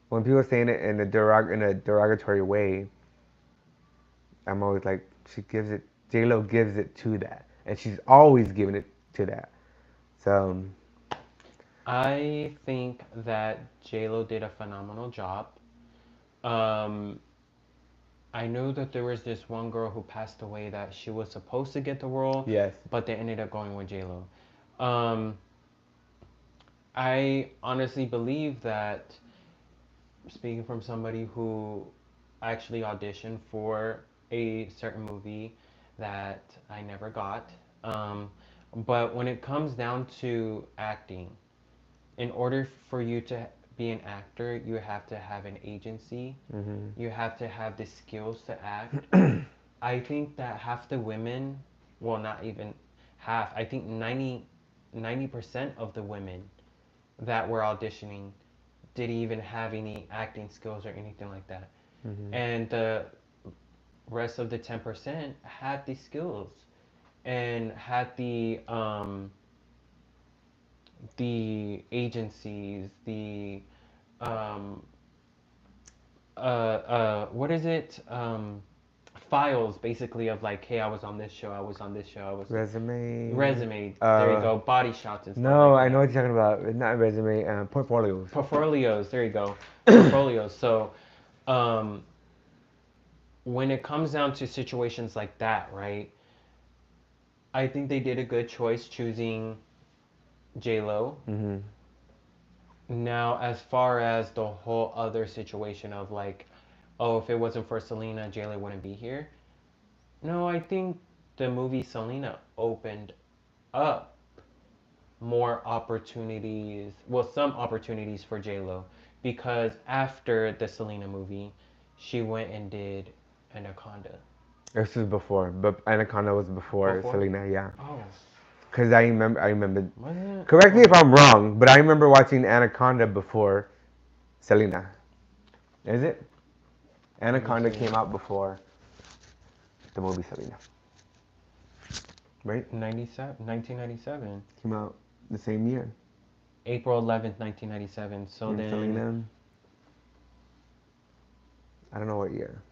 when people are saying it in in a derogatory way, I'm always like, she gives it. J Lo gives it to that, and she's always giving it to that. So I think that Lo did a phenomenal job. Um, I know that there was this one girl who passed away that she was supposed to get the role, yes, but they ended up going with Lo. Um, I honestly believe that, speaking from somebody who actually auditioned for a certain movie that I never got, um, but when it comes down to acting, in order for you to be an actor, you have to have an agency. hmm You have to have the skills to act. I think that half the women, well, not even half, I think 90% of the women that were auditioning didn't even have any acting skills or anything like that. hmm And the rest of the 10% had the skills and had the agencies, um, what is it? Files basically of like, hey, I was on this show, I was on this show, I was resume. resume. There you go, body shots and stuff No, like I know that. what you're talking about. It's not resume. Portfolios. Portfolios. There you go, portfolios. So, um, when it comes down to situations like that, right? I think they did a good choice choosing J Lo. hmm Now, as far as the whole other situation of like, oh, if it wasn't for Selena, J Lo wouldn't be here. No, I think the movie Selena opened up more opportunities, well, some opportunities for J Lo, because after the Selena movie, she went and did Anaconda. This was before, but Anaconda was before Before? Selena. Yeah, Oh, because I remember. was it? Correct me if Oh, I'm wrong, but I remember watching Anaconda before Selena. Is it? let me Anaconda see. came out before the movie Selena, right? 97, 1997. Came out the same year. April 11th, 1997. So And then Selena, I don't know what year.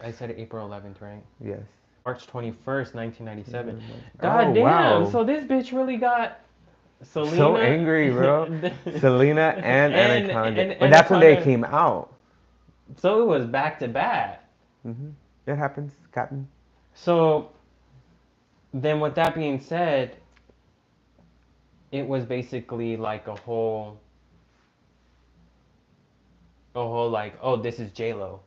I said April 11th, right? Yes. March 21st, 1997. February, March. Oh God damn. wow. So this bitch really got So Selena angry, bro. and Selena and Anaconda, and but that's when they Anaconda. came out. So it was back to back. It happens, Captain. So then with that being said, it was basically like a whole like, oh, this is J Lo.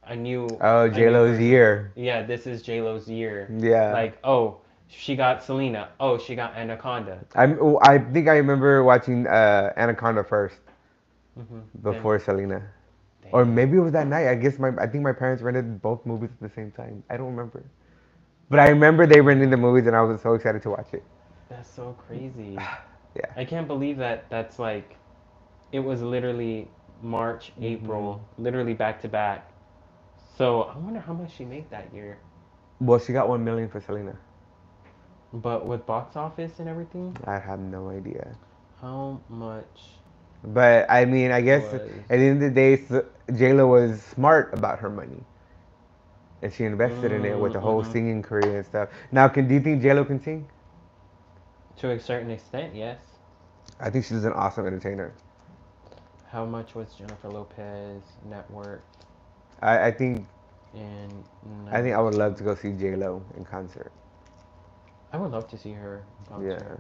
I knew Oh, a J new Lo's person. year. Yeah, this is J Lo's year. Yeah. Like, oh, she got Selena. Oh, she got Anaconda. I think I remember watching Anaconda first Then, before Selena. Or damn, maybe it was that night. I think my parents rented both movies at the same time. I don't remember. But I remember they rented the movies and I was so excited to watch it. that's so crazy. Yeah. I can't believe that that's like, it was literally March, hmm April, literally back to back. So I wonder how much she made that year. Well, she got 1 million for Selena. But with box office and everything, I have no idea. how much But I mean, I guess at was? the end of the day, J Lo was smart about her money, and she invested in it with the whole Mm-hmm. singing career and stuff. Now, do you think J Lo can sing? To a certain extent, yes. I think she's an awesome entertainer. How much was Jennifer Lopez net worth I think in I think I would love to 19? go see J Lo in concert. I would love to see her in concert. Yeah.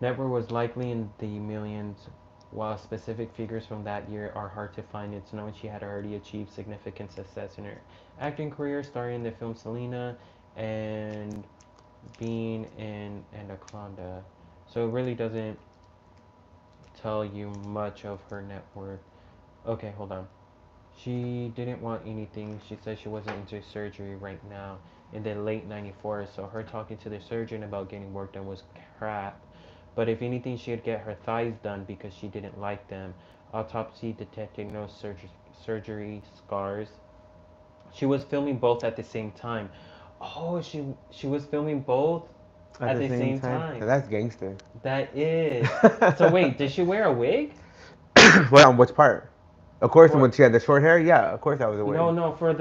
Net worth was likely in the millions, while specific figures from that year are hard to find. It's known she had already achieved significant success in her acting career, starring in the film Selena and being in Anaconda. So it really doesn't tell you much of her net worth. Okay, hold on. She didn't want anything. She said she wasn't into surgery right now in the late 94. So her talking to the surgeon about getting work done was crap. But if anything, she'd get her thighs done because she didn't like them. Autopsy detected no surgery scars. She was filming both at the same time. Oh, she was filming both At at the the same same time, time. that's gangster. That is. So wait, did she wear a wig? What on which part? Of course, For when she had the short hair, yeah, of course that was a wig. no, for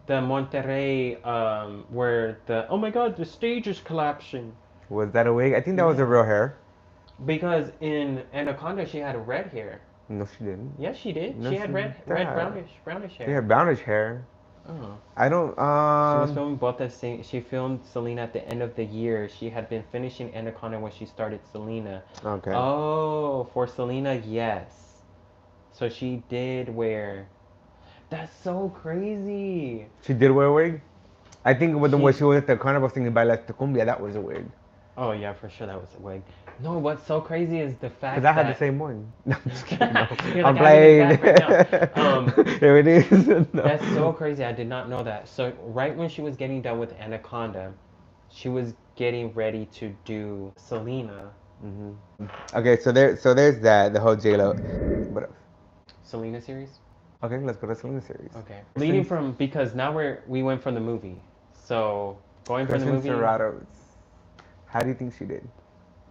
the Monterrey where the oh my god, the stage is collapsing. Was that a wig? I think that was a Yeah. real hair. Because in Anaconda she had red hair. No, she didn't. Yes, she did. No, She had she red that. brownish She hair. had brownish hair. Oh. I don't. She was filming both at same. She filmed Selena at the end of the year. She had been finishing Anaconda when she started Selena. Okay. Oh, for Selena, yes. So she did wear. That's so crazy. She did wear a wig. I think with the when She. she was at the carnival singing Baila Esta Cumbia, that was a wig. Oh yeah, for sure that was a wig. No, what's so crazy is the Cause I fact had the that same one. No, I'm just kidding. No, you're like I'm I have it in the playing. back right now. Here it is. No. That's so crazy. I did not know that. So right when she was getting done with Anaconda, she was getting ready to do Selena. Okay, so there's that the whole J Lo. What else? Selena series. Okay, let's go to Selena series. Okay. Leading Since from because now we went from the movie. So going from the Kristen movie, Serrato's, how do you think she did?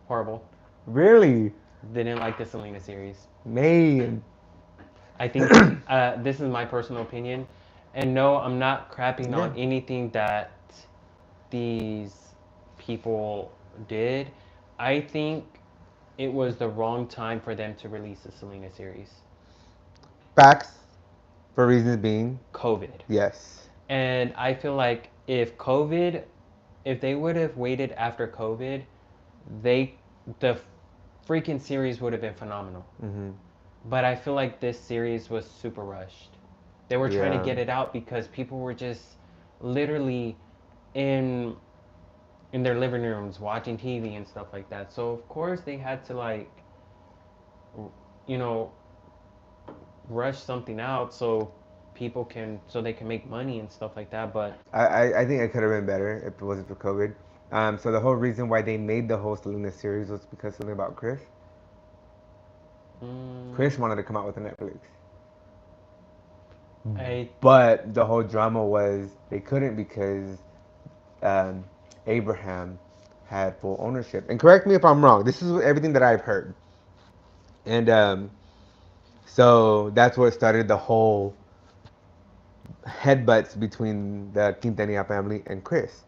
horrible. Really, Didn't like the Selena series. man. I think this is my personal opinion, and no, I'm not crapping Yeah, on anything that these people did. I think it was the wrong time for them to release the Selena series. facts for reasons being COVID. yes. And I feel like if they would have waited after COVID, they, the freaking series would have been phenomenal. But I feel like this series was super rushed. They were trying to Yeah, get it out because people were just literally in in their living rooms watching TV and stuff like that. So of course they had to like, you know, rush something out so so they can make money and stuff like that. But I think it could have been better if it wasn't for COVID. So the whole reason why they made the whole Selena series was because something about Chris. Chris mm, wanted to come out with a Netflix, I but the whole drama was they couldn't because um, Abraham had full ownership. And correct me if I'm wrong. This is everything that I've heard. And so that's what started the whole headbutts between the Quintanilla family and Chris,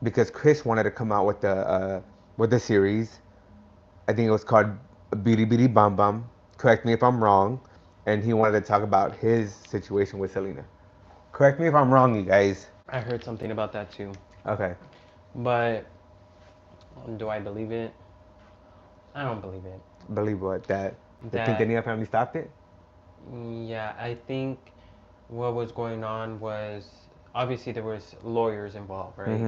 because Chris wanted to come out with the series. I think it was called Bidi Bidi Bam Bam. Correct me if I'm wrong. And he wanted to talk about his situation with Selena. Correct me if I'm wrong, you guys. I heard something about that too. Okay. But do I believe it? I don't believe it. Believe what? That the That Quintanilla family stopped it? yeah, I think what was going on was obviously there was lawyers involved, right?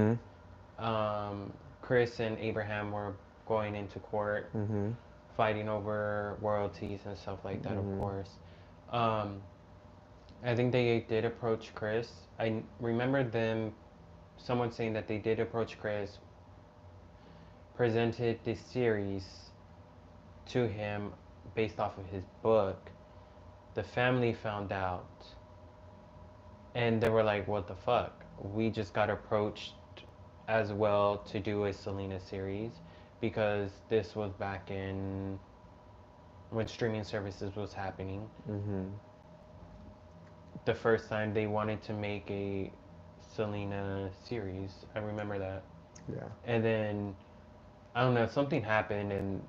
Mm-hmm. Chris and Abraham were going into court, Mm-hmm. fighting over royalties and stuff like that, of course. Um, I think they did approach Chris. I remember someone saying that they did approach Chris, presented this series to him based off of his book. The family found out and they were like, what the fuck? We just got approached as well to do a Selena series because this was back in when streaming services was happening. Mm-hmm. The first time they wanted to make a Selena series, I remember that. Yeah. And then I don't know, something happened and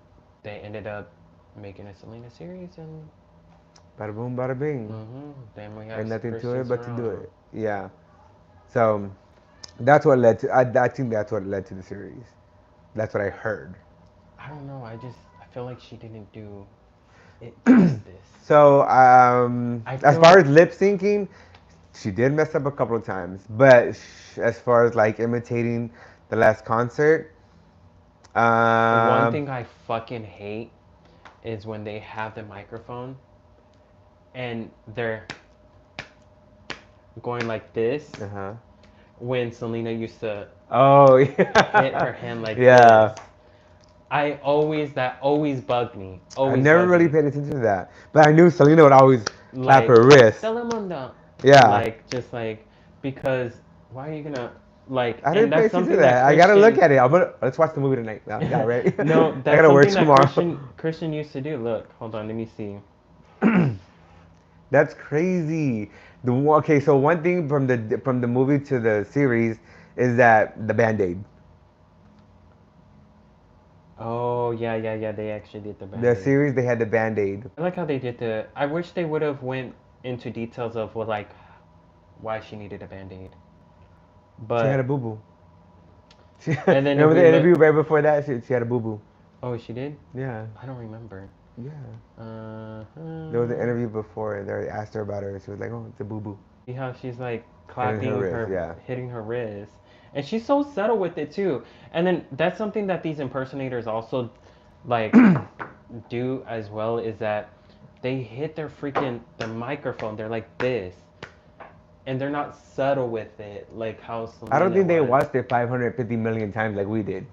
they ended up making a Selena series, and Bada boom, bada bing. then we have Ain't nothing to Christian it but to do Serrano. it. Yeah. So that's what led to. I think that's what led to the series. That's what I heard. I don't know. I feel like she didn't do it justice. So I as far feel as lip syncing, she did mess up a couple of times. But as far as like imitating the last concert, one um, thing I fucking hate is when they have the microphone and they're going like this. uh-huh. When Selena used to Oh hit her yeah, hand like this, yeah. that always bugged me. I Always never bugged really me. paid attention to that, but I knew Selena would always clap Like her wrist. Telemundo, Yeah, like just like because why are you gonna like? I And didn't pay that's attention to something that that. I gotta look Christian. at it. Let's watch the movie tonight. No, yeah, right. No, I that's gotta work something that tomorrow. Christian used to do. Look, hold on, let me see. That's crazy. Okay, so one thing from the movie to the series is that the Band-Aid. Oh yeah, yeah, yeah. They actually did the The band-aid. series they had the Band-Aid. I like how they did the. I wish they would have went into details of what like why she needed a band-aid. She had a But boo boo. and then if Remember we the look, interview right before that? She had a boo boo. oh she did. Yeah, I don't remember. yeah. Uh, There was an interview before. They asked her about her. She was like, "Oh, it's a boo boo." see how she's like And in her clapping wrist, her, yeah. hitting her wrist, and she's so subtle with it too. And then that's something that these impersonators also like do as well is that they hit their microphone. They're like this, and they're not subtle with it like how I don't Selena think they was. watched it 550 million times like we did.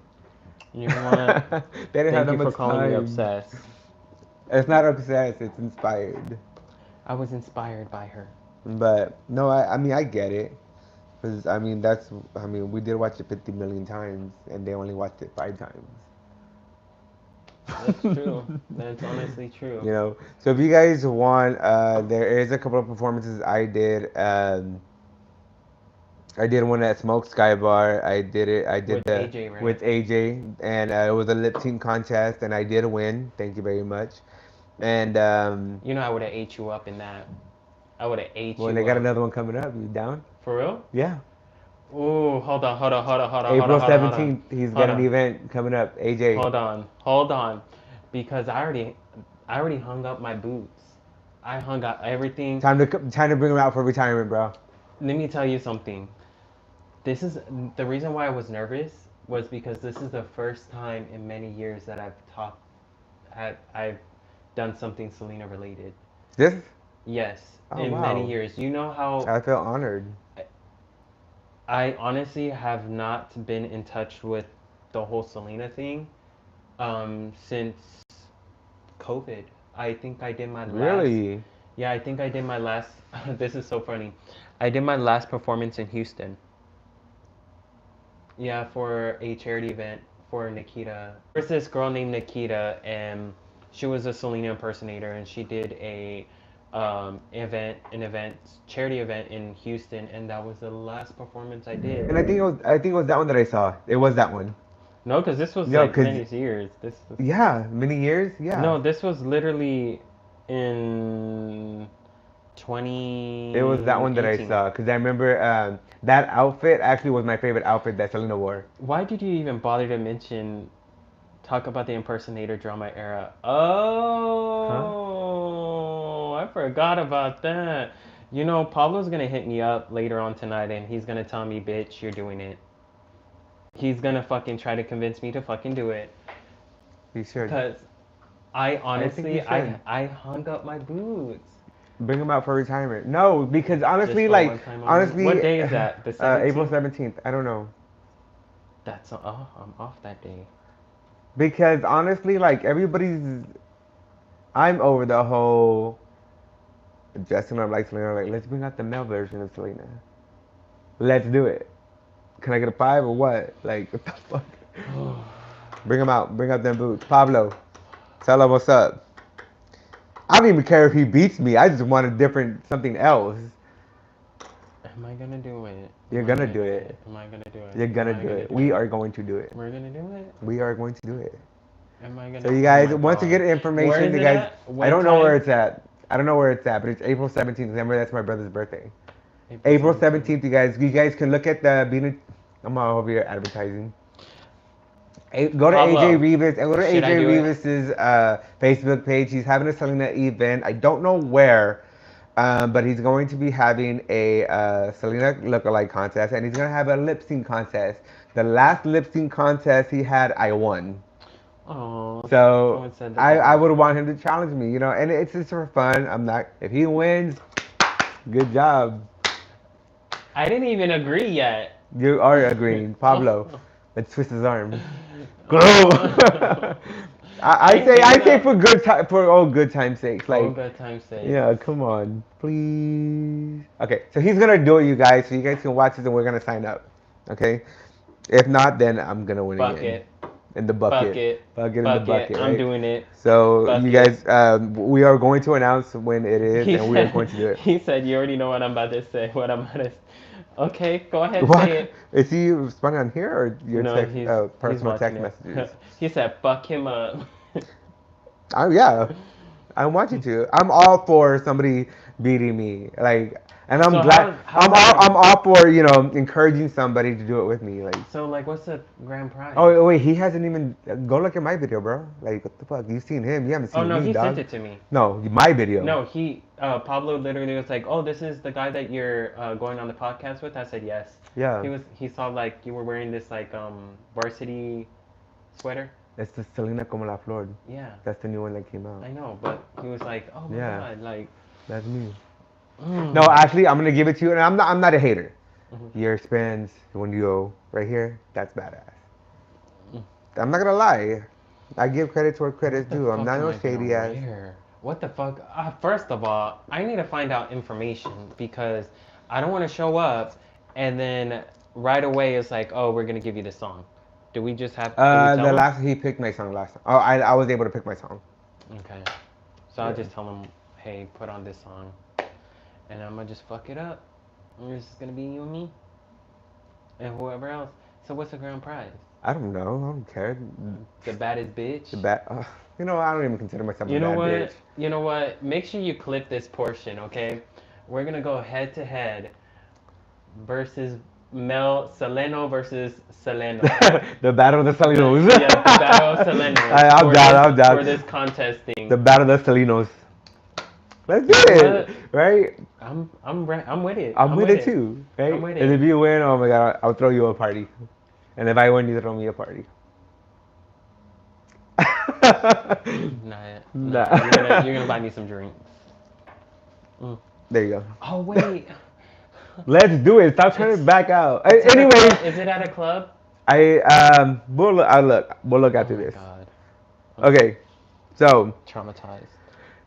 You know what? They didn't have Thank that you for much calling me time. obsessed. It's not obsessed. It's inspired. I was inspired by her. But no, I mean I get it. Cause I mean I mean we did watch it 50 million times and they only watched it 5 times. That's true. That's honestly true. You know. So if you guys want, there is a couple of performances I did. I did one at Smoke Sky Bar. I did it. I did With the AJ, right? with AJ, and it was a lip sync contest, and I did win. Thank you very much. And You know I would have ate you up in that. I would have ate well, they you got up. another one coming up. You down? For real? Yeah. Ooh, hold on, hold on, hold on, hold on, hold on, April hold on, hold on. 17th, he's got Hold an on. event coming up. AJ, Hold on. Because I already hung up my boots. I hung up everything. time to bring him out for retirement, bro. Let me tell you something. This is the reason why I was nervous was because this is the first time in many years that I've done something Selena related. This? Yes, Oh in many wow. years. You know how I feel honored. I honestly have not been in touch with the whole Selena thing since COVID. I think I did my last. Really? Yeah, I think I did my last. This is so funny. I did my last performance in Houston. Yeah, for a charity event for Nikita. There's this girl named Nikita, and she was a Selena impersonator, and she did an event, charity event in Houston, and that was the last performance I did. And I think it was that one that I saw. It was that one. No, because this was No, like cause many years. This was yeah, many years. Yeah. no, this was literally in It was that one that I 2018. saw because I remember that outfit actually was my favorite outfit that Selena wore. Why did you even bother to talk about the impersonator drama era? Huh? Oh, I forgot about that. You know, Pablo's gonna hit me up later on tonight and he's gonna tell me, bitch, you're doing it. He's gonna fucking try to convince me to fucking do it. You should. Cause I I think you honestly, should. I hung up my boots. Bring him out for retirement. No, because Just honestly, for like one time only. What honestly, day is that? The April 17th? 17th. I don't know. Oh, I'm off that day. Because honestly, like everybody's, I'm over the whole dressing up like Selena. Like let's bring out the male version of Selena. Let's do it. Can I get a 5 or what? Like, what the fuck? Bring him out. Bring out them boots. Pablo, tell him what's up. I don't even care if he beats me. I just want a different something else. Am I gonna do it? You're gonna do it. Am I gonna do it? You're Am gonna I do gonna it. do We it? are going to do it. We're gonna do it? We are going to do it. Am I So gonna? you Oh guys, my once you get god. Where information, is you it guys, at? I What don't know where time? it's at. I don't know where it's at, but it's April 17th. Remember, that's my brother's birthday. April April 17th. 17th, you guys can look at the being. I'm over here advertising. Go to AJ Pablo, Rivas and go to should I AJ do it? Rivas's Facebook page. He's having a Selena event. I don't know where, but he's going to be having a Selena lookalike contest, and he's gonna have a lip sync contest. The last lip sync contest he had, I won. Oh, So someone said that they I got. would want him to challenge me, and it's just for fun. I'm not. If he wins, good job. I didn't even agree yet. You are agreeing, Pablo. Oh. Let's twist his arm. Go. Oh. I I hate say that. for good time, for old good time's sake. Oh, Like, good time's sake. yeah, come on, please. Okay, so he's gonna do it, you guys. So you guys can watch this, and we're gonna sign up. Okay. If not, then I'm gonna win again. Bucket, In the bucket, bucket, bucket in the bucket. bucket, I'm right? doing it. So you Bucket. guys, we are going to announce when it is, He and we are said. going to do it. He said, "You already know what I'm about to say. What I'm about to." Okay, go ahead, What say it. is he responding on here or your No, text, he's personal watching text it. messages? He said, "Fuck him up." Oh yeah, I want you to. I'm all for somebody beating me, like, and I'm So glad. how's that gonna? I'm all for encouraging somebody to do it with me. Like, So like, what's the grand prize? oh wait, he hasn't even go look at my video, bro. Like, what the fuck? You seen him? You haven't Oh seen no, me, he sent dog. it to me. No, my video. No, Pablo literally was like, "Oh, this is the guy that you're going on the podcast with." I said yes. Yeah, He saw like you were wearing this like varsity sweater. it's the Selena como la flor. Yeah, That's the new one that came out. I know, but he was like, "Oh my Yeah, god, like." that's me. No, Mm. actually, I'm gonna give it to you, and I'm not a hater. Mhm. Your spins when you go right here, that's badass. Mm. I'm not gonna lie. I give credit to where credit's What the due. I'm fuck not am no I gonna shady ass. wear? What the fuck? First of all, I need to find out information because I don't want to show up and then right away it's like, oh, we're gonna give you the song. Do we just have? Do we tell The them? last he picked my song last time. Oh, I was able to pick my song. Okay. So I'll Yeah. just tell them, hey, put on this song, and I'm gonna just fuck it up. And it's just gonna be you and me and whoever else. So what's the grand prize? I don't know. I don't care. The baddest bitch. The bad. I don't even consider myself a You know bad bitch. what? You know what? Make sure you clip this portion, okay? We're gonna go head to head versus Seleno versus Seleno. The battle of the Salinos. Yeah, the battle of Selenos I'm down. I'm for down. this contest thing. The battle of the Salinos. Let's You do know it, what? right? I'm with it. I'm I'm with with it it. too, I'm right? with And it. if you win, oh my god, I'll throw you a party. And if I win, you throw me a party. Nah, nah. Nah. You're gonna buy me some drinks. Mm. There you go. Oh wait. Let's do it. Stop trying to It's back out. it's at a Anyways, club. Is it at a club? we'll look Oh after my this. god. I'm Okay. So traumatized.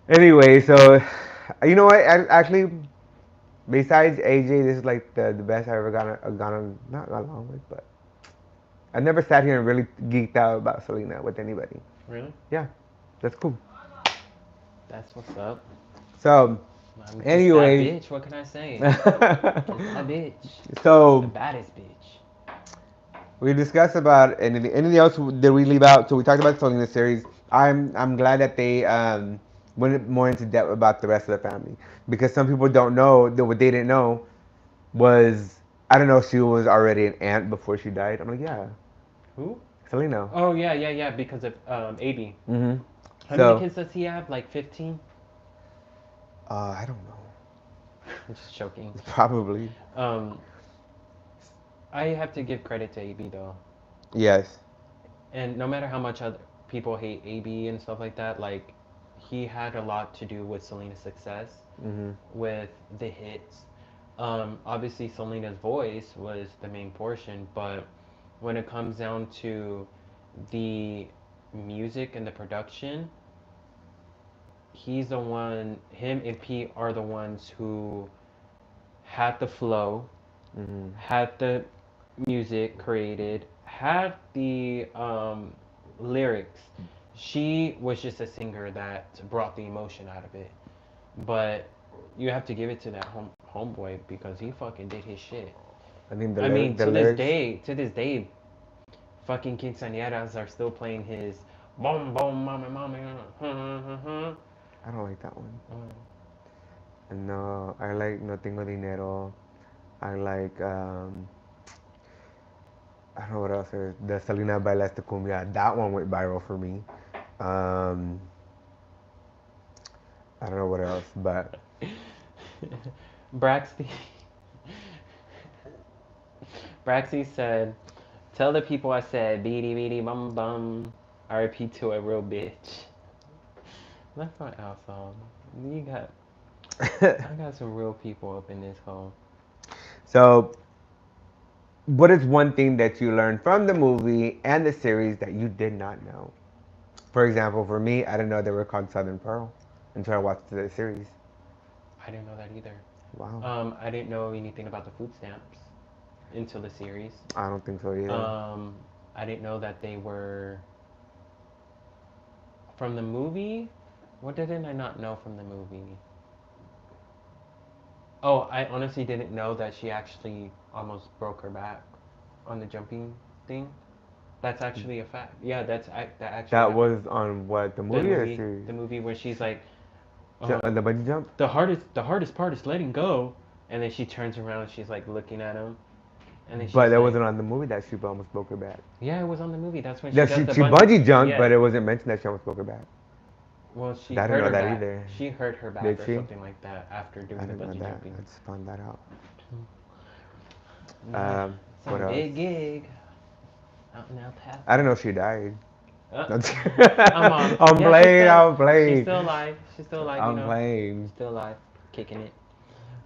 anyway, so you know what? Actually, besides AJ, this is like the best I've ever gone on. Not along with, but I never sat here and really geeked out about Selena with anybody. Really? Yeah, that's cool. That's what's up. So, It's that anyways, bitch. What can I say? It's that bitch. The so baddest bitch. we discussed about anything else that we leave out. So we talked about Selena series. I'm glad that they went more into depth about the rest of the family because some people don't know that what they didn't know was I don't know if she was already an aunt before she died. I'm like, yeah, Who? Selena. Oh yeah, yeah, yeah. Because of AB. Mm-hmm. How many So kids does he have? Like 15? I don't know. I'm just joking. Probably. Um, I have to give credit to AB though, Yes. and no matter how much other people hate AB and stuff like that, like he had a lot to do with Selena's success, Mm-hmm. with the hits. Obviously, Selena's voice was the main portion, but when it comes down to the music and the production, he's the one, him and Pete are the ones who had the flow, Mm-hmm. had the music created, had the lyrics. She was just a singer that brought the emotion out of it. But you have to give it to that homeboy because he fucking did his shit. I mean, I mean, the lyrics. to this day, fucking quinceañeras are still playing his boom boom mama mama. I don't like that one. No, I like No Tengo Dinero. I like I don't know what else is. The Selena Bailes de Cumbia. That one went viral for me. Um, I don't know what else, but Braxty Braxy said, "Tell the people I said beady beady bum bum. R.I.P. to a real bitch." That's my house song. You got, I got some real people up in this hole. so what is one thing that you learned from the movie and the series that you did not know? For example, for me, I didn't know they were called Southern Pearl until I watched the series. I didn't know that either. Wow. I didn't know anything about the food stamps until the series. I don't think so either. Um, I didn't know that they were from the movie. What didn't I not know from the movie? Oh, I honestly didn't know that she actually almost broke her back on the jumping thing. That's actually a fact. Yeah, that actually That happened. was on what, the movie or the series? The movie where she's like, The bungee jump? the hardest part is letting go, and then she turns around and she's like looking at him, and then But she's that like, wasn't on the movie that she almost broke her back. yeah, it was on the movie. That's when she Yeah, does the she bungee. bungee jumped, Yeah. but it wasn't mentioned that she almost broke her back. Well, she I didn't hurt know her that back. either. She hurt her back Did or she? something like that after I doing the didn't know bungee that. jumping. I just found that out. Nah, What some else? big gig out in El I didn't Paso. know she died. Uh, I'm I'm yeah, she's playing. still I'm playing. alive. She's still alive, you I'm know. playing. Still alive, kicking it.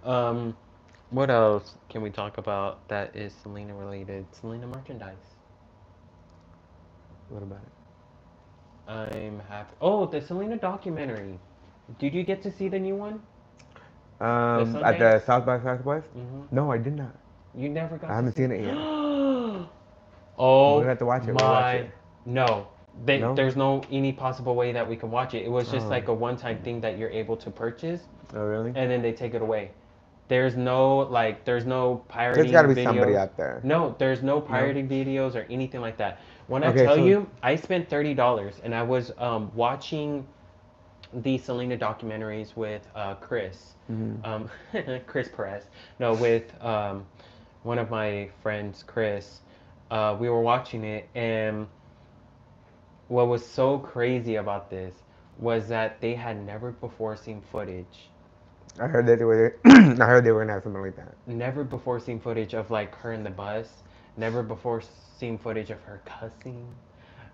Um, what else can we talk about that is Selena related? Selena merchandise. What about it? I'm happy. Oh, the Selena documentary. Did you get to see the new one? The At Sundance? the South by Southwest? Mm-hmm. No, I did not. You never I got to haven't see. seen it yet. We're gonna Oh have to watch it. We'll watch my, it. no. No? There's no any possible way that we can watch it. It was just Oh. like a one-time thing that you're able to purchase, Oh, really? and then they take it away. There's no There's got to pirating be somebody videos. out there. No, there's no No? pirating videos or anything like that. When I Okay, tell so. you, I spent $30 and I was watching the Selena documentaries with Chris, Mhm. Chris Perez. No, with one of my friends, Chris. We were watching it, and what was so crazy about this was that they had never before seen footage, I heard that they were. I heard they were gonna have something like that. never before seen footage of like her in the bus, never before seen footage of her cussing,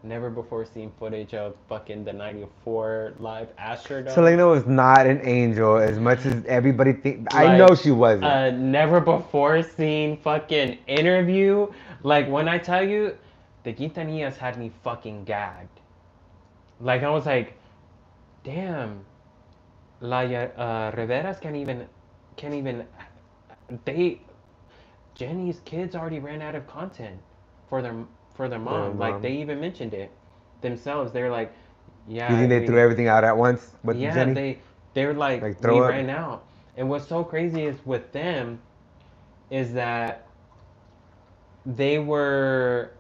never before seen footage of fucking the '94 live Astrodome. Selena was not an angel as much as everybody think. I Like know she wasn't. a never before seen fucking interview. Like when I tell you, the Quintanillas had me fucking gagged. Like I was like, damn, Riveras can't even they Jenny's kids already ran out of content for their for their mom. Like Mom. they even mentioned it themselves. They're like, Do you think yeah, they threw everything out at once with yeah, Jenny? they're like Like we throw up? ran out. And what's so crazy is with them is that they were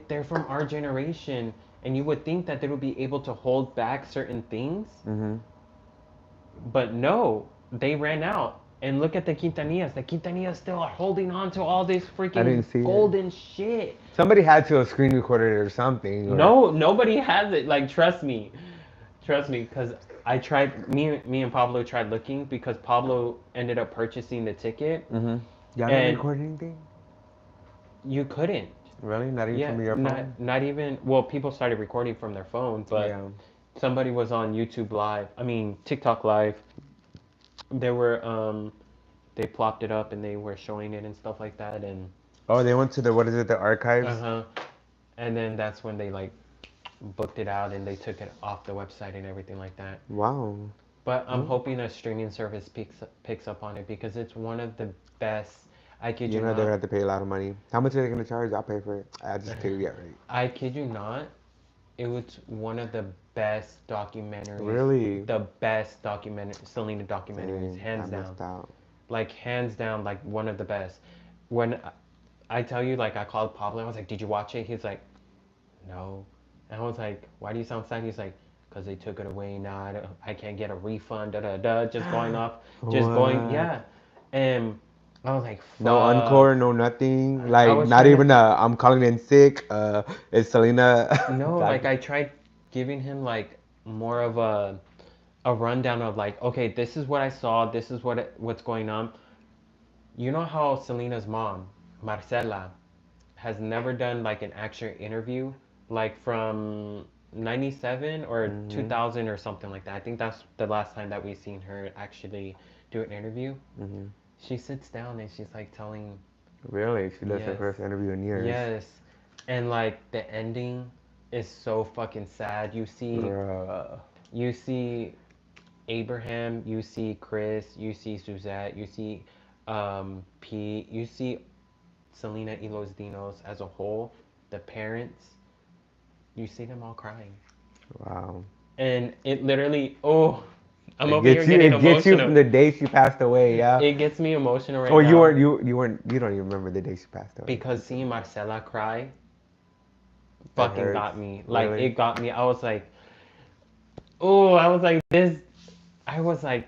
they're from our generation, and you would think that they would be able to hold back certain things, Mm-hmm. but no, they ran out. And look at the Quintanillas. The Quintanillas still are holding on to all this I freaking didn't see it. golden shit. Somebody had to have screen recorded it or something. Or No, nobody has it. Like, trust me, because I tried. Me and Pablo tried looking because Pablo ended up purchasing the ticket, mm-hmm. Y'all never and recorded anything? you couldn't. Really? Not even Yeah, from your phone? not even. Well, people started recording from their phone, but Yeah. somebody was on YouTube Live. I mean TikTok Live. They were they plopped it up and they were showing it and stuff like that, and Oh, they went to the, what is it, the uh archives? huh. And then that's when they like booked it out and they took it off the website and everything like that. Wow. But I'm Oh. hoping a streaming service picks up on it because it's one of the best. I kid You you know they're gonna not. have to pay a lot of money. How much are they gonna charge? I'll pay for it. I just pay yeah, right. I kid you not. It was one of the best documentaries, Really? the best Selena documentaries, Dang, I hands down. missed out. Like hands down, like one of the best. When I tell you, like I called Pablo, I was like, "Did you watch it?" He's like, "No," and I was like, "Why do you sound sad?" He's like, "Cause they took it away. Now I can't get a refund." Da da da. Just going off, just going, What? yeah. And I was like, No "Fuck." encore, no nothing. I Like was not trying to even I'm calling in sick. Is Selena no, back? like I tried giving him like more of a rundown of like, okay, this is what I saw, this is what's going on. You know how Selena's mom, Marcela, has never done like an actual interview, like from 97 or Mm-hmm. 2000 or something like that. I think that's the last time that we've seen her actually do an interview. Mm-hmm. She sits down and she's like telling, Really? She does her yes, first interview in years. yes, and like the ending is so fucking sad. Bruh. You see Abraham, you see Chris, you see Suzette, you see Pete, you see Selena y los Dinos as a whole, the parents, you see them all crying. Wow. And it literally, oh, I'm It over here gets you. getting It gets you emotional. from the day she passed away. Yeah. It gets me emotional Oh, right you now weren't. You weren't. You don't even remember the day she passed away. because seeing Marcela cry It fucking hurts. got me. Like, Really. it got me. I was like, oh, I was like, this. I was like,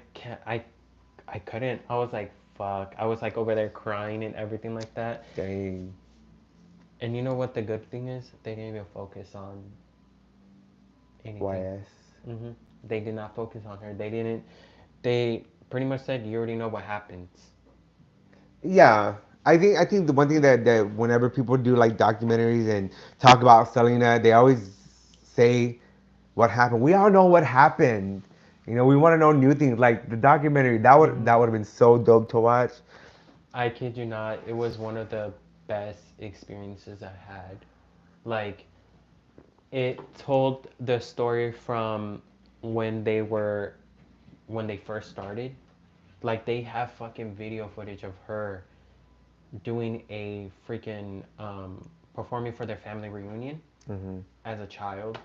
I couldn't. I was like, fuck. I was like over there crying and everything like that. Dang. And you know what the good thing is? They didn't even focus on anything. YS. They did not focus on her. They didn't. They pretty much said, you already know what happens. Yeah, I think the one thing that whenever people do like documentaries and talk about Selena, they always say what happened. We all know what happened. We want to know new things. Like the documentary, that would have been so dope to watch. I kid you not. It was one of the best experiences I had. Like, it told the story from when they were when they first started. Like they have fucking video footage of her doing a freaking performing for their family reunion Hmm. as a child.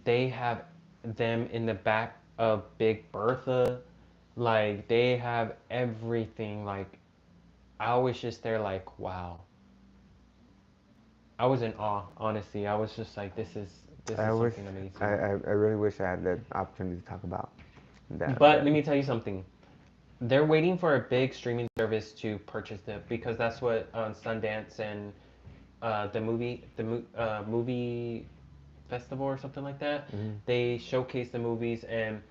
They have them in the back of Big Bertha. Like they have everything. Like I was just there like wow. I was in awe, honestly. I was just like this I is wish, something amazing. I really wish I had the opportunity to talk about that. But But let me tell you something. They're waiting for a big streaming service to purchase them because that's what Sundance and movie festival or something like that. mhm. They showcase the movies and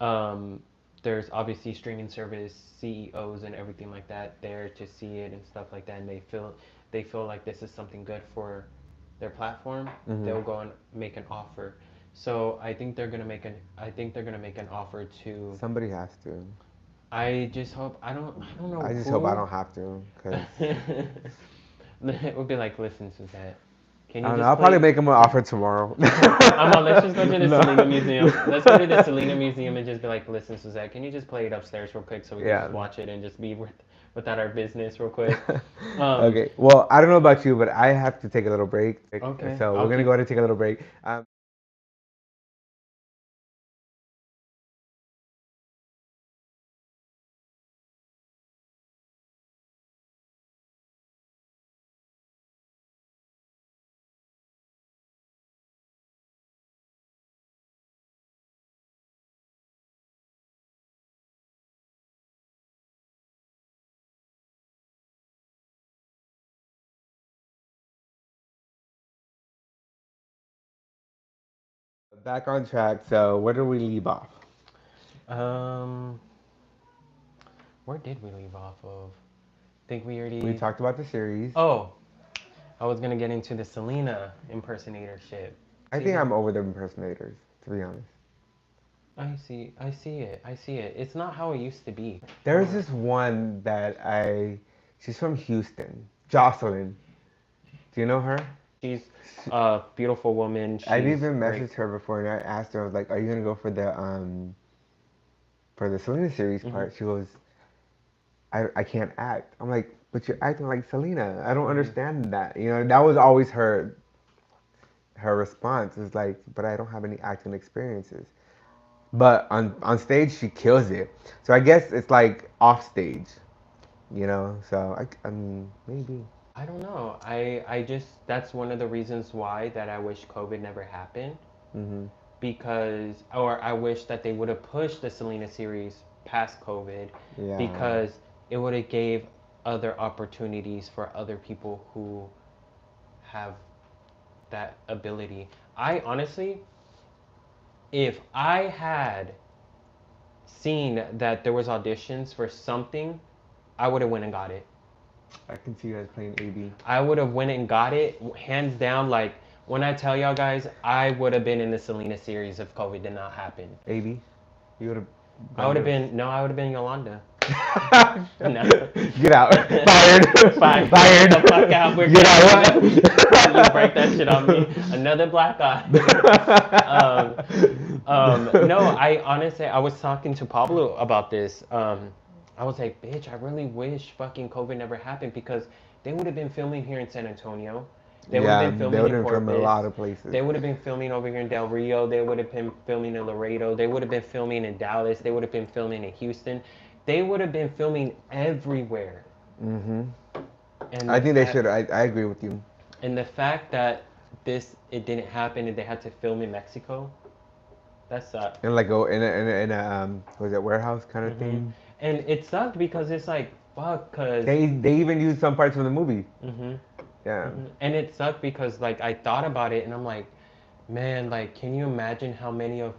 um, there's obviously streaming service CEOs and everything like that there to see it and stuff like that. And they feel like this is something good for their platform. Mhm. They'll go and make an offer. So I think they're gonna make an offer to. Somebody has to. I just hope I don't I know just hope I who. don't have to, cause It would be like, listen, Suzette, can I you don't know. just I'll probably play? make them an offer tomorrow. I'm on. Let's just go to the No. Selena Museum. Let's go to the Selena Museum and just be like, listen, Suzette, can you just play it upstairs real quick so we can Yeah. just watch it and just be without our business real quick. Um, Okay. Well, I don't know about you, but I have to take a little break. okay, So we're I'll gonna go keep. ahead and take a little break. Back on track. So where did we leave off? Um, where did we leave off of? Think we We already. talked about the series. Oh, I was gonna get into the Selena impersonator shit. I think Season. I'm over the impersonators, to be honest. I see. I see it. I see it. It's not how it used to be. There's this one that she's from Houston, Jocelyn. Do you know her? She's a beautiful woman. I've She's even great. messaged her before and I asked her, I was like, are you gonna go for the Selena series Hmm. part? She goes, I can't act. I'm like, but you're acting like Selena. I don't Hmm. understand that. You know, that was always her response is like, but I don't have any acting experiences. But on stage she kills it. So I guess it's like off stage, you know. So I mean maybe. I don't know. I just that's one of the reasons why that I wish COVID never happened, Mhm. because or I wish that they would have pushed the Selena series past COVID, Yeah. because it would have gave other opportunities for other people who have that ability. I honestly, if I had seen that there was auditions for something, I would have went and got it. I can see you guys playing AB. I would have went and got it hands down. Like when I tell y'all guys, I would have been in the Selena series if COVID did not happen. AB. You would have I gone would have to. been no, I would have been Yolanda. No. Get out. Fired. Fine. Get the fuck Fired. out. We're Get canceling out. it. You break that shit on me. Another black eye. um, no, I honestly, I was talking to Pablo about this. I was like, bitch, I really wish fucking COVID never happened, because they would have been filming here in San Antonio. They would have Yeah, been they filming would in have been filming a lot Corpus. of places. They would have been filming over here in Del Rio. They would have been filming in Laredo. They would have been filming in Dallas. They would have been filming in Houston. They would have been filming everywhere. Hmm. And I the think they fact should. I agree with you. and the fact that this it didn't happen and they had to film in Mexico, that sucked. And like go in a was it warehouse kind of Hmm. thing. And it sucked because it's like fuck, cause They even used some parts from the movie. hmm Yeah. and it sucked because like I thought about it and I'm like, man, like can you imagine how many of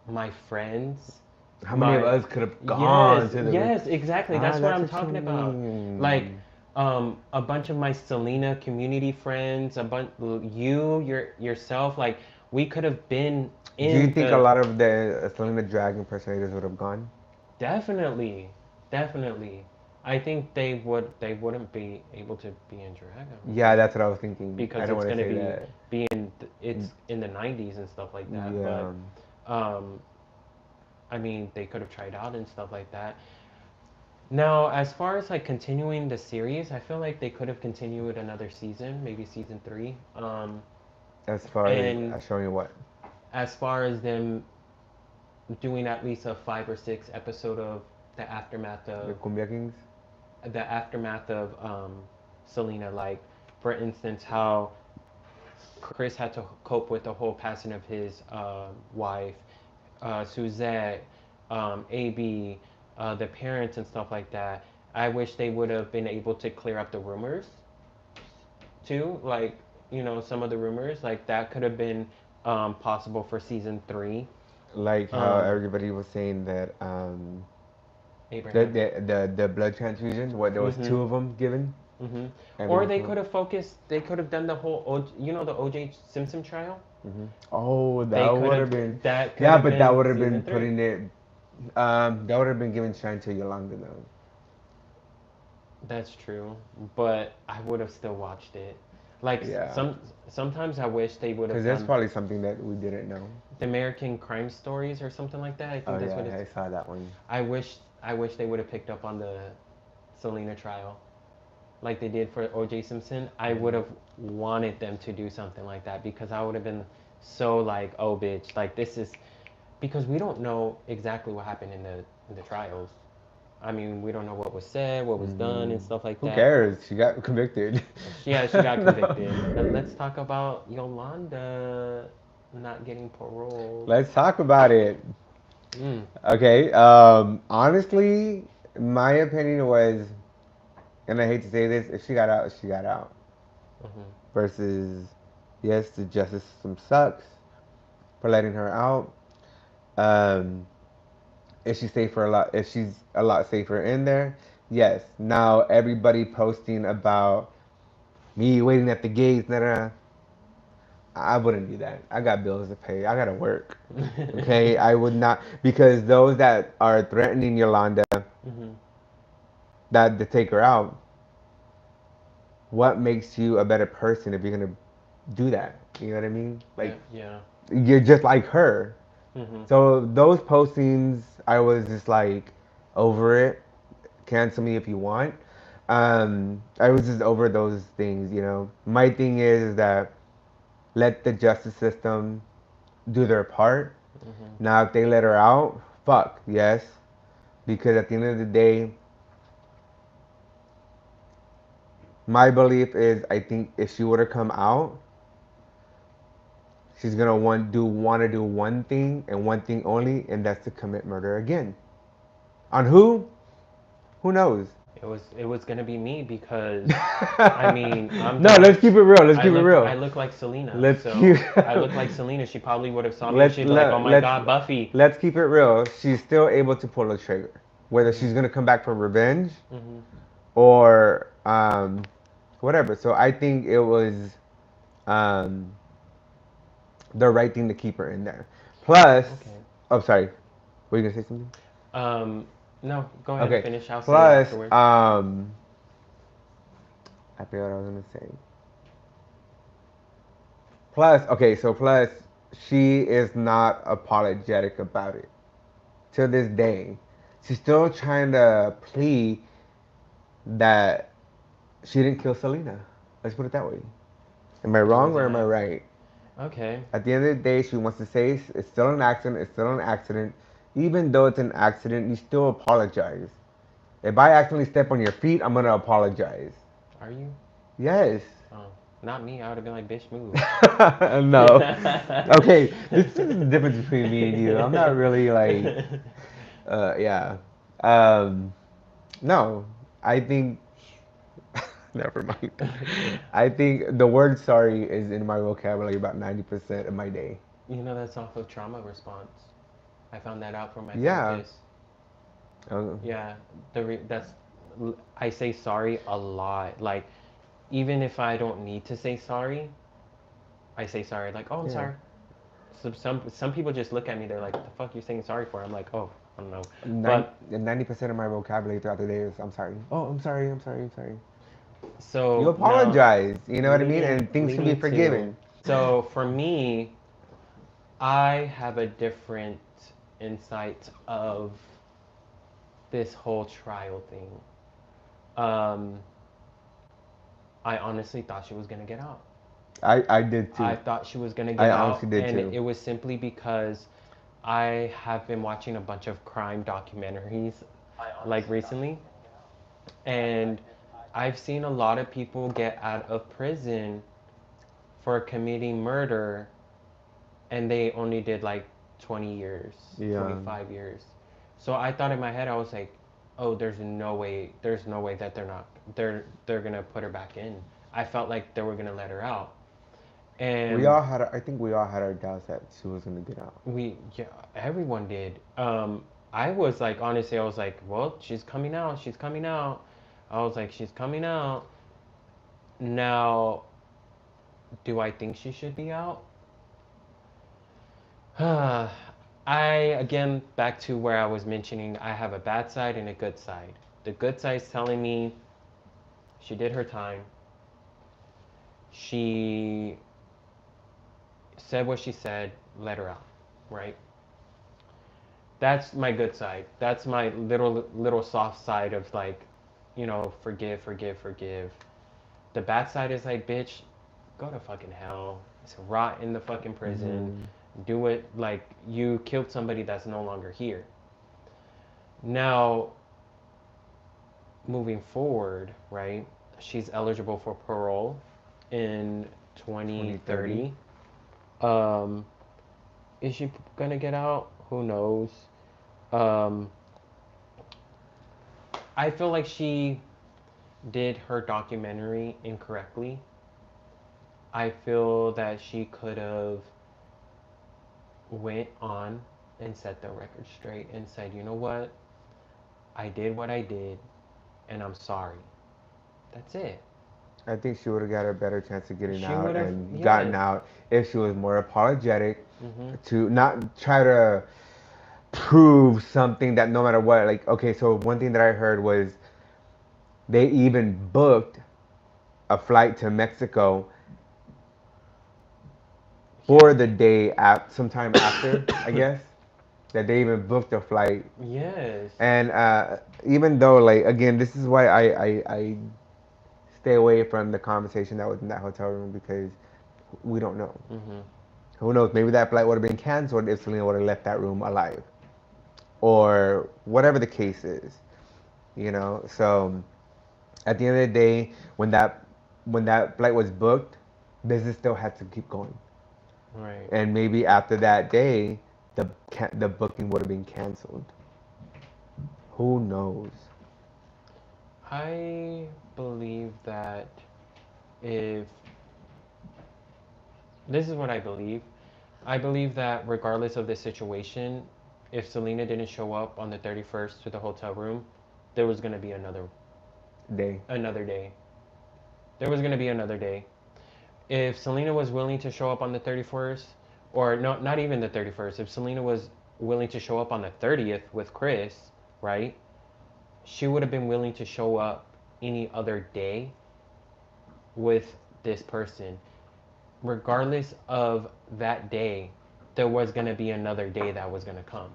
my friends, How many of my us could have gone yes, to the? yes, exactly. Ah, That's what that's I'm what you talking about. Like mean. a bunch of my Selena community friends, a bunch you, yourself, like we could have been Do you in think a the lot of the Selena drag impersonators would have gone? definitely, definitely. I think they wouldn't be able to be in drag, I don't Yeah, think, that's what I was thinking. I because don't it's want to gonna say that. it's in the 90s and stuff like that. But Yeah. um, I mean, they could have tried out and stuff like that. Now, as far as like continuing the series, I feel like they could have continued another season, maybe season three. As far as And showing you what as far as them doing at least a 5 or 6 episode of the aftermath the of Cumbia Kings. Selena, like for instance, how Chris had to cope with the whole passing of his wife, Suzette, AB, the parents and stuff like that. I wish they would have been able to clear up the rumors too, like some of the rumors, like that could have been possible for season three. Like how Um, everybody was saying that Abraham. the blood transfusion, what there was Mm-hmm. two of them given, Mm-hmm. and they Or were they killed. could have focused. They could have done the whole, the OJ Simpson trial. Oh, that They could would have. have been, That could yeah, have but that been would have season been three. putting it, that would have been giving shine to Yolanda though. That's true, but I would have still watched it. Like Yeah, sometimes I wish they would have because there's done probably something that we didn't know. the American Crime Stories or something like that. I Oh think that's what yeah, it's. I saw that one. I wish they would have picked up on the Selena trial, like they did for OJ Simpson. I would have wanted them to do something like that because I would have been so like, oh bitch, like this is because we don't know exactly what happened in the trials. I mean, we don't know what was said, what was done, and stuff like Who that. cares? She got convicted. Yeah, she got convicted. Let's talk about Yolanda not getting paroled. Let's talk about it. Mm. Okay. Honestly, my opinion was, and I hate to say this, if she got out, she got out. Hmm. Versus, yes, the justice system sucks for letting her out. Um, is she safer a lot? If she's a lot safer in there, yes. Now everybody posting about me waiting at the gates. Nah, nah, nah. I wouldn't do that. I got bills to pay. I gotta work. Okay, I would not because those that are threatening Yolanda Hmm. that to take her out. What makes you a better person if you're gonna do that? You know what I mean? Like Yeah. you're just like her. Hmm. So those postings, I was just like over it. cancel me if you want. I was just over those things, you know. My thing is that let the justice system do their part. Hmm. Now, if they let her out, fuck, yes. Because at the end of the day, my belief is I think if she would have come out, she's gonna want to do one thing and one thing only, and that's to commit murder again. On who? Who knows? It was gonna be me because, I mean, I'm No, dark. let's keep it real. Let's I keep it look I real. look like Selena, Let's keep so I look like Selena. She probably would have saw me and let's she'd be like, "Oh let, my let's God, Buffy." let's keep it real. She's still able to pull the trigger, whether Hmm. she's gonna come back for revenge Hmm. or whatever. So I think it was um, the right thing to keep her in there. Plus, Okay. oh sorry, were you gonna say something? Um, no, go ahead, Okay. finish. I'll say it Plus, afterwards. I forgot what I was gonna say. Plus, okay, so plus, she is not apologetic about it to this day. She's still trying to plead that she didn't kill Selena. Let's put it that way. Am I It wrong was or an am I act. right? Okay. At the end of the day, she wants to say it's still an accident. It's still an accident. Even though it's an accident, you still apologize. If I accidentally step on your feet, I'm gonna apologize. Are you? Yes. Oh, not me. I would have been like, "Bitch, move." No. Okay, this is the difference between me and you. I'm not really like, yeah. Um, no, I think, never mind. I think the word sorry is in my vocabulary about 90% of my day. You know that's off of trauma response. I found that out from my Yeah. therapist. Uh, Yeah, I say sorry a lot. Like, even if I don't need to say sorry, I say sorry. Like, oh, I'm yeah. sorry. So some people just look at me. They're like, "The fuck you saying sorry for?" I'm like, "Oh, I don't know." But 90% of my vocabulary throughout the day is I'm sorry. Oh, I'm sorry, I'm sorry, I'm sorry. You so now, apologize, you know what I mean? leading And things can be leading to forgiven. so for me, I have a different insight of this whole trial thing. Um, I honestly thought she was gonna get out. I did I too. thought she was gonna I get out, honestly did and too. it was simply because I have been watching a bunch of crime documentaries like recently, and I've seen a lot of people get out of prison for committing murder, and they only did like 20 years, Yeah. 25 years. So I thought in my head, I was like, oh, there's no way that they're gonna put her back in. I felt like they were gonna let her out. And I think we all had our doubts that she was gonna get out. yeah, everyone did. I was like, honestly, I was like, well, she's coming out, she's coming out. I was like, she's coming out. Now, do I think she should be out? Again, back to where I was mentioning, I have a bad side and a good side. The good side is telling me she did her time. She said what she said, let her out, right? That's my good side. That's my little soft side of like, forgive, forgive, forgive. The bad side is like, bitch, go to fucking hell. It's rot in the fucking prison. Hmm. Do it like you killed somebody that's no longer here. Now, moving forward, right? She's eligible for parole in 2030. 2030. Um, is she gonna get out? Who knows? Um, I feel like she did her documentary incorrectly. I feel that she could have went on and set the record straight and said, you know what? I did what I did and I'm sorry. That's it. I think she would have got a better chance of getting She out would have, and yeah. gotten out if she was more apologetic Hmm. to not try to prove something that no matter what, like, okay, so one thing that I heard was they even booked a flight to Mexico Yeah. for the day sometime after, I guess. that they even booked a flight. Yes. And even though, like, again, this is why I stay away from the conversation that was in that hotel room because we don't know. Mm-hmm. Who knows? Maybe that flight would have been canceled if Selena would have left that room alive, or whatever the case is. You know. So at the end of the day, when that flight was booked, business still had to keep going. Right. And maybe after that day, the booking would have been canceled. Who knows? I believe that if this is what I believe that regardless of the situation, if Selena didn't show up on the 31st to the hotel room, there was going to be Day. another day. There was going to be another day. If Selena was willing to show up on the 31st, or no, not even the 31st, if Selena was willing to show up on the 30th with Chris, right? She would have been willing to show up any other day with this person. Regardless of that day, there was going to be another day that was going to come.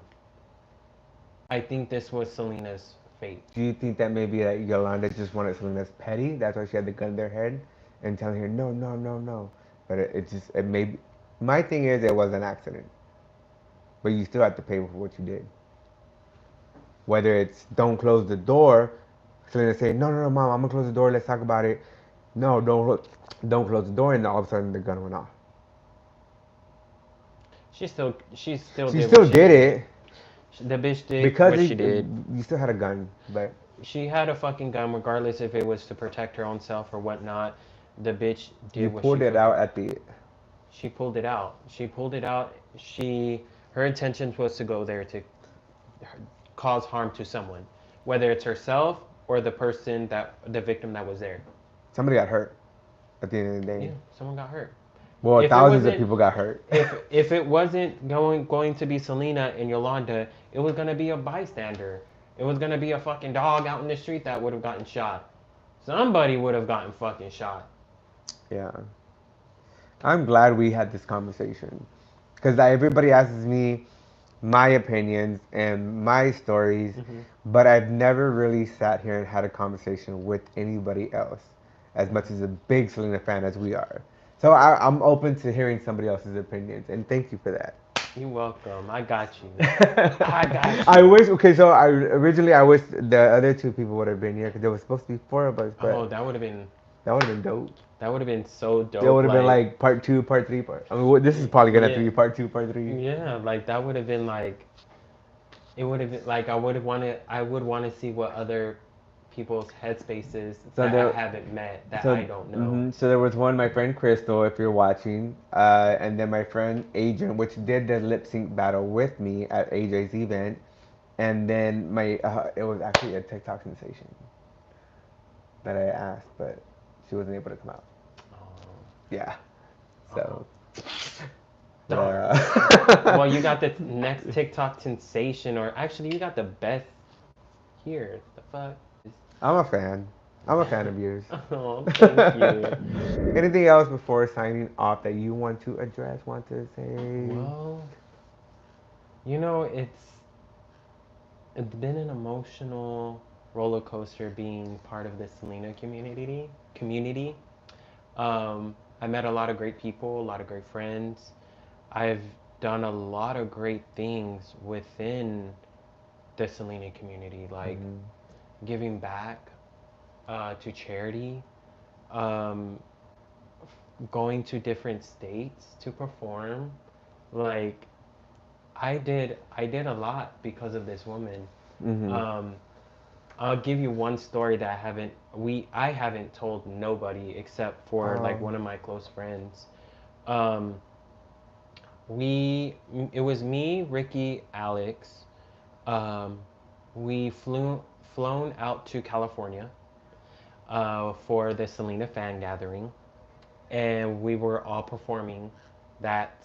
I think this was Selena's fate. Do you think that maybe that Yolanda just wanted something that's petty? That's why she had the gun in their head and telling her no, no, no, no. But it just it may. My thing is it was an accident, but you still have to pay for what you did. Whether it's don't close the door, Selena say no, no, no, mom, I'm gonna close the door. Let's talk about it. No, don't close the door, and all of a sudden the gun went off. She still She did what still she did did. it The bitch did because what she did. you still had a gun, but She had a fucking gun, regardless if it was to protect her own self or whatnot. The bitch you did what she pulled it fucking. out at the. She pulled it out. She pulled it out. Her intentions was to go there to cause harm to someone, whether it's herself or the victim that was there. Somebody got hurt at the end of the day. Yeah, someone got hurt. Well, If it thousands of wasn't, people got hurt. if it wasn't going to be Selena and Yolanda, it was gonna be a bystander. It was gonna be a fucking dog out in the street that would have gotten shot. Somebody would have gotten fucking shot. Yeah. I'm glad we had this conversation because everybody asks me my opinions and my stories, Mm-hmm. but I've never really sat here and had a conversation with anybody else as much as a big Selena fan as we are. So I'm open to hearing somebody else's opinions, and thank you for that. You're welcome. I got you. I got I you. wish. Okay, so I wish the other two people would have been here because there was supposed to be four of us, Oh, but that would have been that would have been dope. so It dope. would have been Like, like part two, part three, part. I mean, this is probably gonna have to yeah, be part two, part three. yeah. Like that would have been like it would have been like I would want to see what other people's headspaces So that I there, haven't met that so I don't know. so there was one, my friend Crystal, if you're watching, and then my friend Adrian, which did the lip sync battle with me at AJ's event, and then my it was actually a TikTok sensation that I asked, but she wasn't able to come out. Oh, Yeah, oh, so. But, darn. Well, you got the next TikTok sensation, or actually, you got the best here. The fuck? I'm a fan. I'm a fan of yours. Oh, thank you. Anything else before signing off that you want to address, want to say? Well, it's been an emotional roller coaster being part of the Selena community. I met a lot of great people, a lot of great friends. I've done a lot of great things within the Selena community, like Mm-hmm. giving back to charity, um, going to different states to perform. Like I did a lot because of this woman. Mm-hmm. Um, I'll give you one story that I haven't told nobody except for like Oh. one of my close friends. Um, we it was me, Ricky, Alex. Um, we flown out to California for the Selena fan gathering, and we were all performing that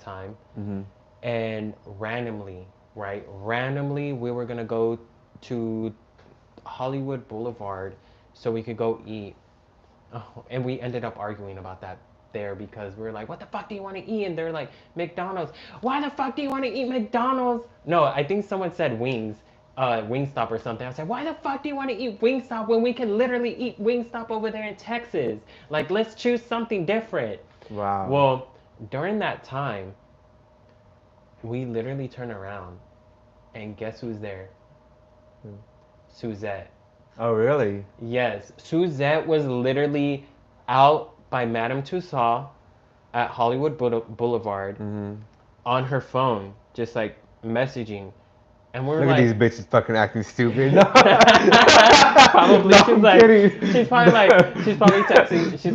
time. Mm-hmm. And randomly, right? Randomly, we were gonna go to Hollywood Boulevard so we could go eat. Oh, and we ended up arguing about that. there because we were like, what the fuck do you want to eat? And they're like, McDonald's. Why the fuck do you want to eat McDonald's? No, I think someone said wings, Wingstop or something. I said, why the fuck do you want to eat Wingstop when we can literally eat Wingstop over there in Texas? Like, let's choose something different. Wow. Well, during that time, we literally turned around and guess who's there? Suzette. Oh, really? Yes, Suzette was literally out by Madame Tussauds at Hollywood Boulevard Mm-hmm. on her phone, just like messaging. And we're Look at like, these bitches fucking acting stupid. probably No, she's I'm like, kidding. she's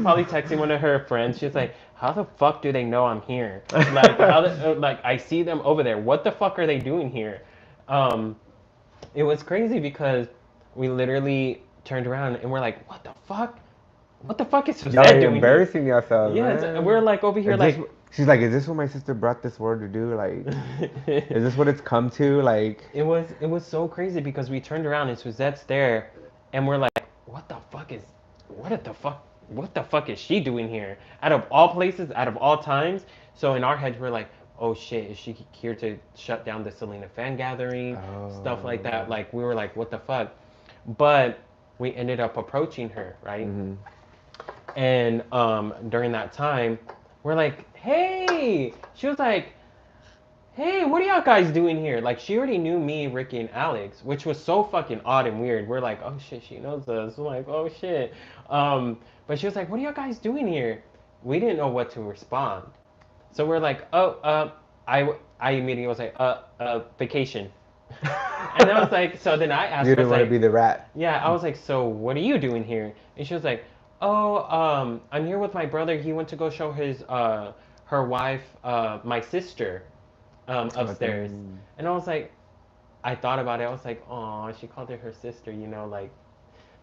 probably texting one of her friends. She's like, how the fuck do they know I'm here? Like, like I see them over there. What the fuck are they doing here? Um, it was crazy because we literally turned around and we're like, what the fuck? What the fuck is Y'all Suzette are doing here? embarrassing yourselves, Yes, and man. we're like over here Is this, like she's like, is this what my sister brought this world to do? Like, is this what it's come to? Like, it was so crazy because we turned around and Suzette's there and we're like, what the fuck is she doing here? Out of all places, out of all times. So in our heads we're like, oh shit, is she here to shut down the Selena fan gathering? Stuff like oh, that. Like we were like, what the fuck? But we ended up approaching her, right? mm-hmm. And during that time, we're like, hey, she was like, hey, what are y'all guys doing here? Like, she already knew me, Ricky, and Alex, which was so fucking odd and weird. We're like, oh shit, she knows us. We're like, oh shit. But she was like, what are y'all guys doing here? We didn't know what to respond. So we're like, oh, I immediately was like, vacation. And I was like, so then I You asked her, I didn't was want to like, be the rat. yeah, I was like, so what are you doing here? And she was like, oh, I'm here with my brother. He went to go show her wife, my sister, upstairs. Okay. And I was like, I thought about it. I was like, oh, she called her sister, like.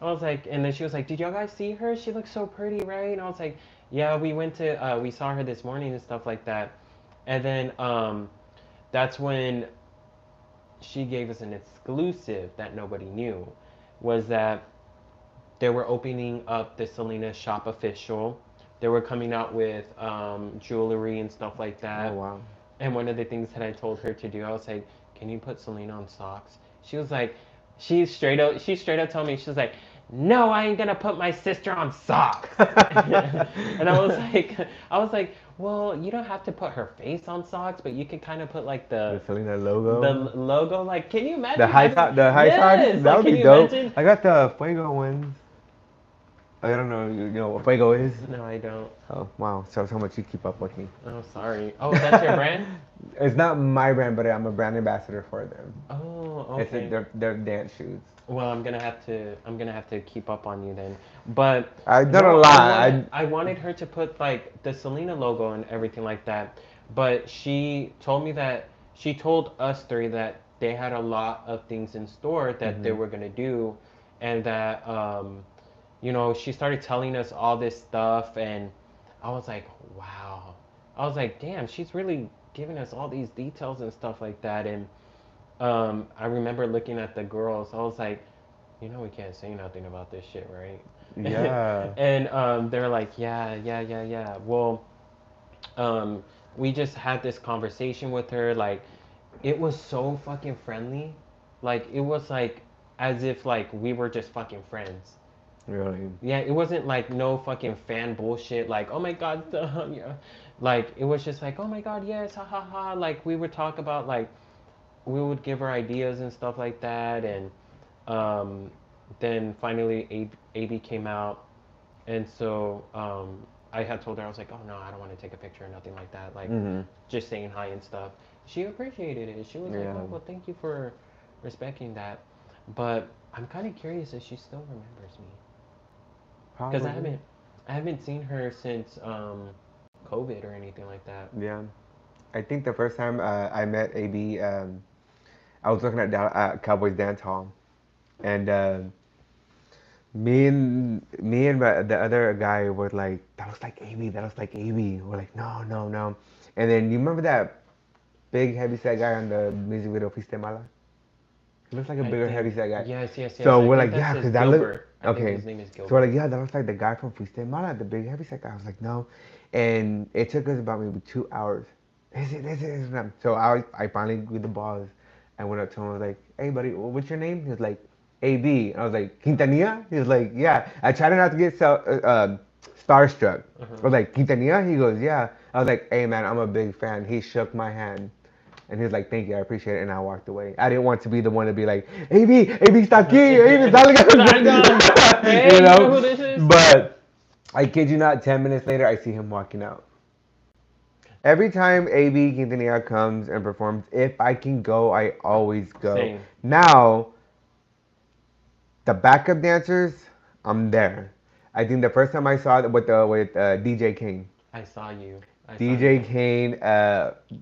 I was like, and then she was like, did y'all guys see her? She looks so pretty, right? And I was like, yeah, we saw her this morning and stuff like that. And then that's when she gave us an exclusive that nobody knew, was that they were opening up the Selena shop official. They were coming out with jewelry and stuff like Oh, that. wow. And one of the things that I told her to do, I was like, "Can you put Selena on socks?" She was like, she straight up told me, she was like, "No, I ain't gonna put my sister on socks." And I was like, well, you don't have to put her face on socks, but you can kind of put like The the Selena the logo. logo. Like, can you The imagine high having? top, the high socks. Yes, That like, would can be you dope. imagine? I got the Fuego ones. I don't know. You know what Fuego is? No, I don't. Oh, wow. So how much you keep up with me. Oh, sorry. Oh, that's your brand? It's not my brand, but I'm a brand ambassador for them. Oh, It's okay. they're dance shoes. Well, I'm gonna have to keep up on you then. But I've done a no, lot. I wanted I wanted her to put like the Selena logo and everything like that. But she told me that she told us three that they had a lot of things in store that they Hmm. were gonna do, and that she started telling us all this stuff, and I was like, wow. I was like, damn, she's really giving us all these details and stuff like that, and I remember looking at the girls. I was like, we can't say nothing about this shit, right? Yeah. And they're like, yeah, yeah, yeah, yeah. Well, um, we just had this conversation with her. Like, it was so fucking friendly. Like, it was like as if like we were just fucking friends. Really. Yeah, it wasn't like no fucking fan bullshit. Like, oh my god, yeah. Like, it was just like, oh my god, yes, ha ha ha. Like, we would talk about like we would give her ideas and stuff like that, and um, then finally AB came out, and so I had told her, I was like, oh no, I don't want to take a picture or nothing like that, like Hmm. just saying hi and stuff. She appreciated it. She was like, Yeah. oh well, thank you for respecting that, but I'm kind of curious if she still remembers me because I Probably. haven't I haven't seen her since COVID or anything like that. Yeah. I think the first time I met AB, I was looking at Cowboys dance hall, and the other guy were like, "That looks like AB. That looks like AB." We're like, "No, no, no." And then you remember that big heavyset guy on the music video, Piste Mala? He looks like a I bigger think heavyset guy. yes, yes, yes. So I we're think like, that's yeah, his cause that look. Gilbert. I think Okay. his name is So we're Gilbert. like, yeah, that looks like the guy from Freestyle Mala, the big heavyset guy. I was like, no. And it took us about maybe 2 hours. Is it? So I finally grew the balls. I went up to him. I was like, hey, buddy, what's your name? He was like, AB. I was like, Quintanilla? He was like, yeah. I tried not to get starstruck. I Uh-huh. was like, Quintanilla? He goes, yeah. I was like, hey, man, I'm a big fan. He shook my hand. And he was like, thank you, I appreciate it. And I walked away. I didn't want to be the one to be like, AB está aquí, AB Salga. you Hey, you know know? who this is? But I kid you not, 10 minutes later, I see him walking out. Every time AB Quintanilla comes and performs, if I can go, I always go. Same. Now, the backup dancers, I'm there. I think the first time I saw it with DJ Kane. I saw you. I saw DJ you. Kane,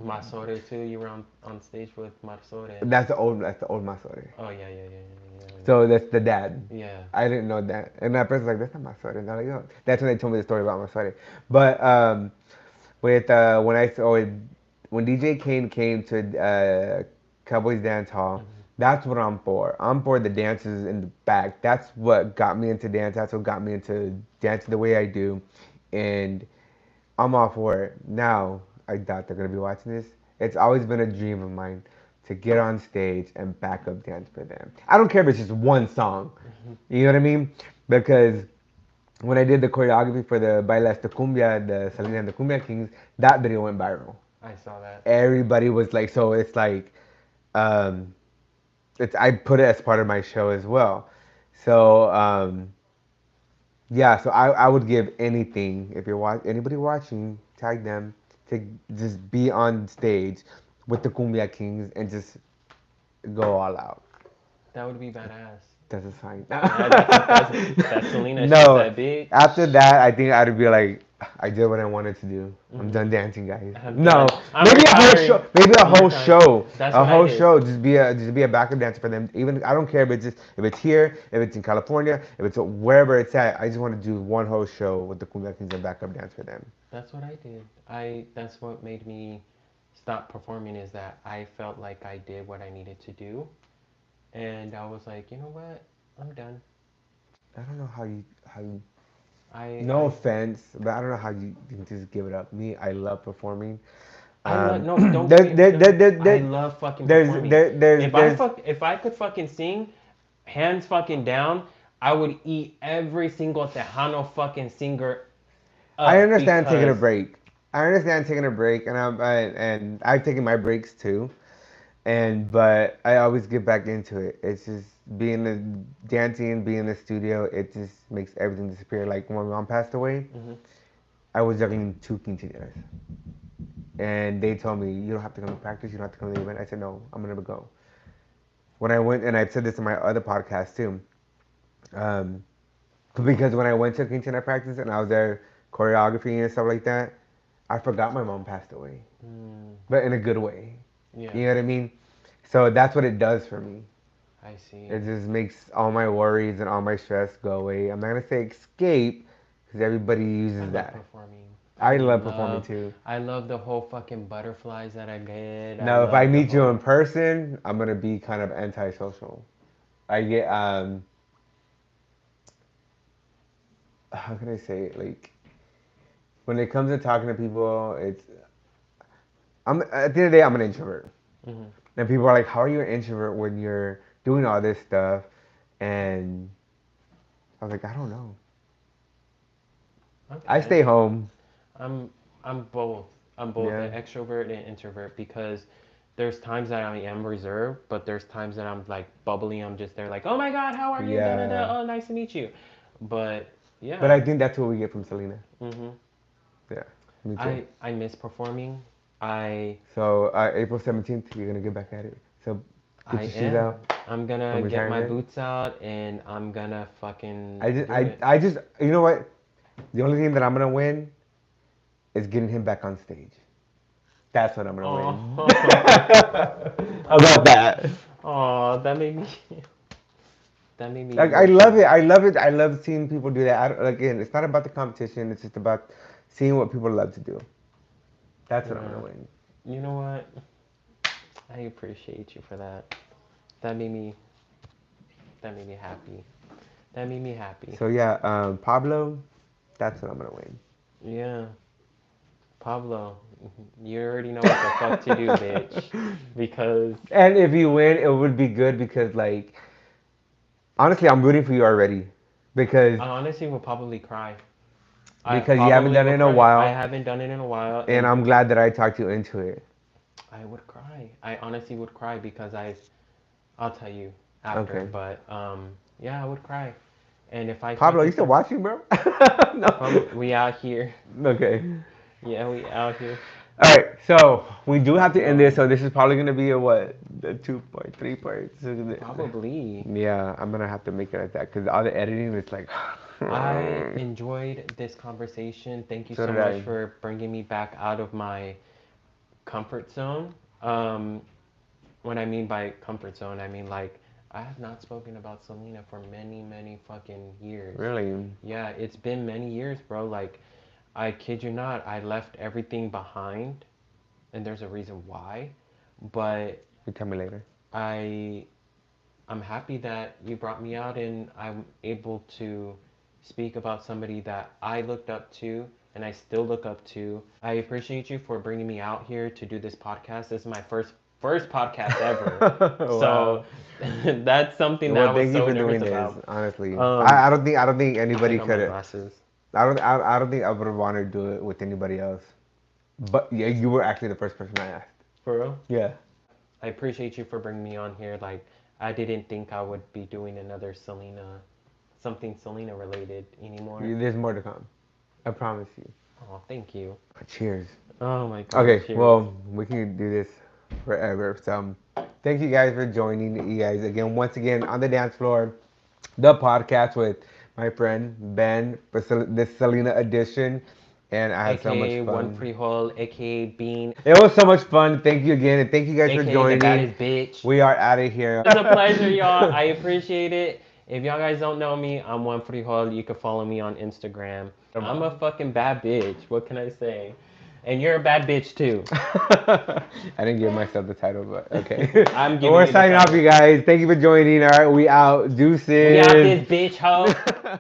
Masore too. You were on stage with Masore. that's the old Masori. Oh yeah, yeah, yeah, yeah, So that's the dad. yeah. Yeah. I didn't know that. And that person's like, that's not Masori. And I'm like, oh. That's when they told me the story about Masori. But with when I saw it, when DJ Kane came to Cowboys Dance Hall, Mhm. that's what I'm for. I'm for the dances in the back. That's what got me into dance. That's what got me into dance the way I do. And I'm all for it. Now, I doubt they're gonna be watching this. It's always been a dream of mine to get on stage and back up dance for them. I don't care if it's just one song. Mhm. You know what I mean? Because when I did the choreography for the Bailes de Cumbia, the Selena and the Cumbia Kings, that video went viral. I saw that. Everybody was like, so it's like, um, I put it as part of my show as well. So yeah, so I would give anything if anybody watching, tag them to just be on stage with the Cumbia Kings and just go all out. That would be badass. That's a sign. That's Selena. She's No, that bitch. after that, I think I'd be like, I did what I wanted to do. I'm Hmm. done dancing, guys. I'm No, done. I'm maybe a whole retiring. show. Maybe a I'm whole retiring. show. That's A what I whole did. show. Just be a backup dancer for them. Even I don't care if it's here, if it's in California, if it's wherever it's at. I just want to do one whole show with the Cumbia Kings and backup dance for them. That's what I did. That's what made me stop performing is that I felt like I did what I needed to do, and I was like, you know what? I'm done. I don't know how you. No I offense, but I don't know how you can just give it up. Me, I love performing. I love no. Don't get There's me. there, there, No, there, I there, love fucking there's performing. there, there's there's If I could fucking sing, hands fucking down, I would eat every single Tejano fucking singer I up understand taking a because break. I understand taking a break, and I've taken my breaks too. But I always get back into it. It's just being the dancing, being in the studio. It just makes everything disappear. Like when my mom passed away, mhm. I was juggling two quinceañeras, and they told me you don't have to come to practice. You don't have to come to the event. I said no, I'm gonna go. When I went, and I've said this in my other podcast too, um, because when I went to quinceañera practice and I was there choreography and stuff like that, I forgot my mom passed away, Mm, but in a good way. yeah, You know what I mean? So that's what it does for me. I see. It just makes all my worries and all my stress go away. I'm not gonna say escape because everybody I uses love that. performing. I love performing too. I love the whole fucking butterflies that I get. I Now, if I love the meet you in whole. person, I'm gonna be kind of antisocial. I get how can I say it? Like when it comes to talking to people, I'm at the end of the day, I'm an introvert. Hmm. And people are like, "How are you an introvert when you're doing all this stuff?" And I was like, "I don't know. I Okay. stay home." I'm I'm both. I'm both Yeah. an extrovert and introvert because there's times that I am reserved, but there's times that I'm like bubbly. I'm just there like, oh my god, how are you? Da da da. Yeah. Oh, nice to meet you. But But yeah. I think that's what we get from Selena. Hmm. Yeah. Me too. I miss performing. I So April 17th, you're gonna get back at it. So I get your shoes am. out I'm from gonna get my retirement. boots out and I'm gonna fucking I just, do I, it. I just, you know what? The only thing that I'm gonna win is getting him back on stage. That's what I'm gonna win. Oh, How about that? oh, that made me Like I love it. emotional. I love it. I love seeing people do that. Again, it's not about the competition. It's just about seeing what people love to do. That's what I'm gonna Yeah. win. You know what? I appreciate you for that. That made me that made me happy. That made me happy. So yeah, Pablo, that's what I'm gonna win. Yeah, Pablo, you already know what the fuck to do, bitch. Because And if you win, it would be good because like honestly, I'm rooting for you already because I honestly will probably cry. I because you haven't probably done it will in a cry. I while, haven't done it in a while, and and I'm glad that I talked you into it. I would cry. I honestly would cry because I'll tell you after, Okay. but yeah, I would cry. And if I Pablo, you fucking still cry, watching, bro? No. Pablo, we out here. Okay. Yeah, we out here. All right, so we do have to end this. Um, So this is probably gonna be a what, the 2.3 parts. Probably. Yeah, I'm gonna have to make it like that because all the editing is like. I enjoyed this conversation. Thank you So so did much I. for bringing me back out of my comfort zone. Um, what I mean by comfort zone, I mean like I have not spoken about Selena for many, many fucking years. Really? Yeah, it's been many years, bro. Like, I kid you not, I left everything behind, and there's a reason why. But You tell me later. I I'm happy that you brought me out and I'm able to speak about somebody that I looked up to and I still look up to. I appreciate you for bringing me out here to do this podcast. This is my first podcast ever. So Wow. that's something that I Well, was thank you so for nervous doing this. about. Honestly, Um, I don't think anybody take on my could. glasses. I don't think I would want to do it with anybody else. But yeah, you were actually the first person I asked. For real? Yeah. I appreciate you for bringing me on here. Like, I didn't think I would be doing another something Selena related anymore. There's more to come. I promise you. Oh, thank you. Cheers. Oh my god, Okay, cheers. well, we can do this forever. So, thank you guys for joining. You guys again, once again, on the dance floor, the podcast with my friend Ben for this Selena edition, and I had so much AKA One fun. Freehold, AKA Bean, It was so much fun. Thank you again, and thank you guys for AKA the joining. baddest bitch. We are out of here. It's a pleasure, y'all. I appreciate it. If y'all guys don't know me, I'm One Freehold. You can follow me on Instagram. I'm a fucking bad bitch. What can I say? And you're a bad bitch too. I didn't give myself the title, but okay. I'm giving We're you the signing off, title. you guys. Thank you for joining. All right, we out. Deuces. We out this bitch hoe.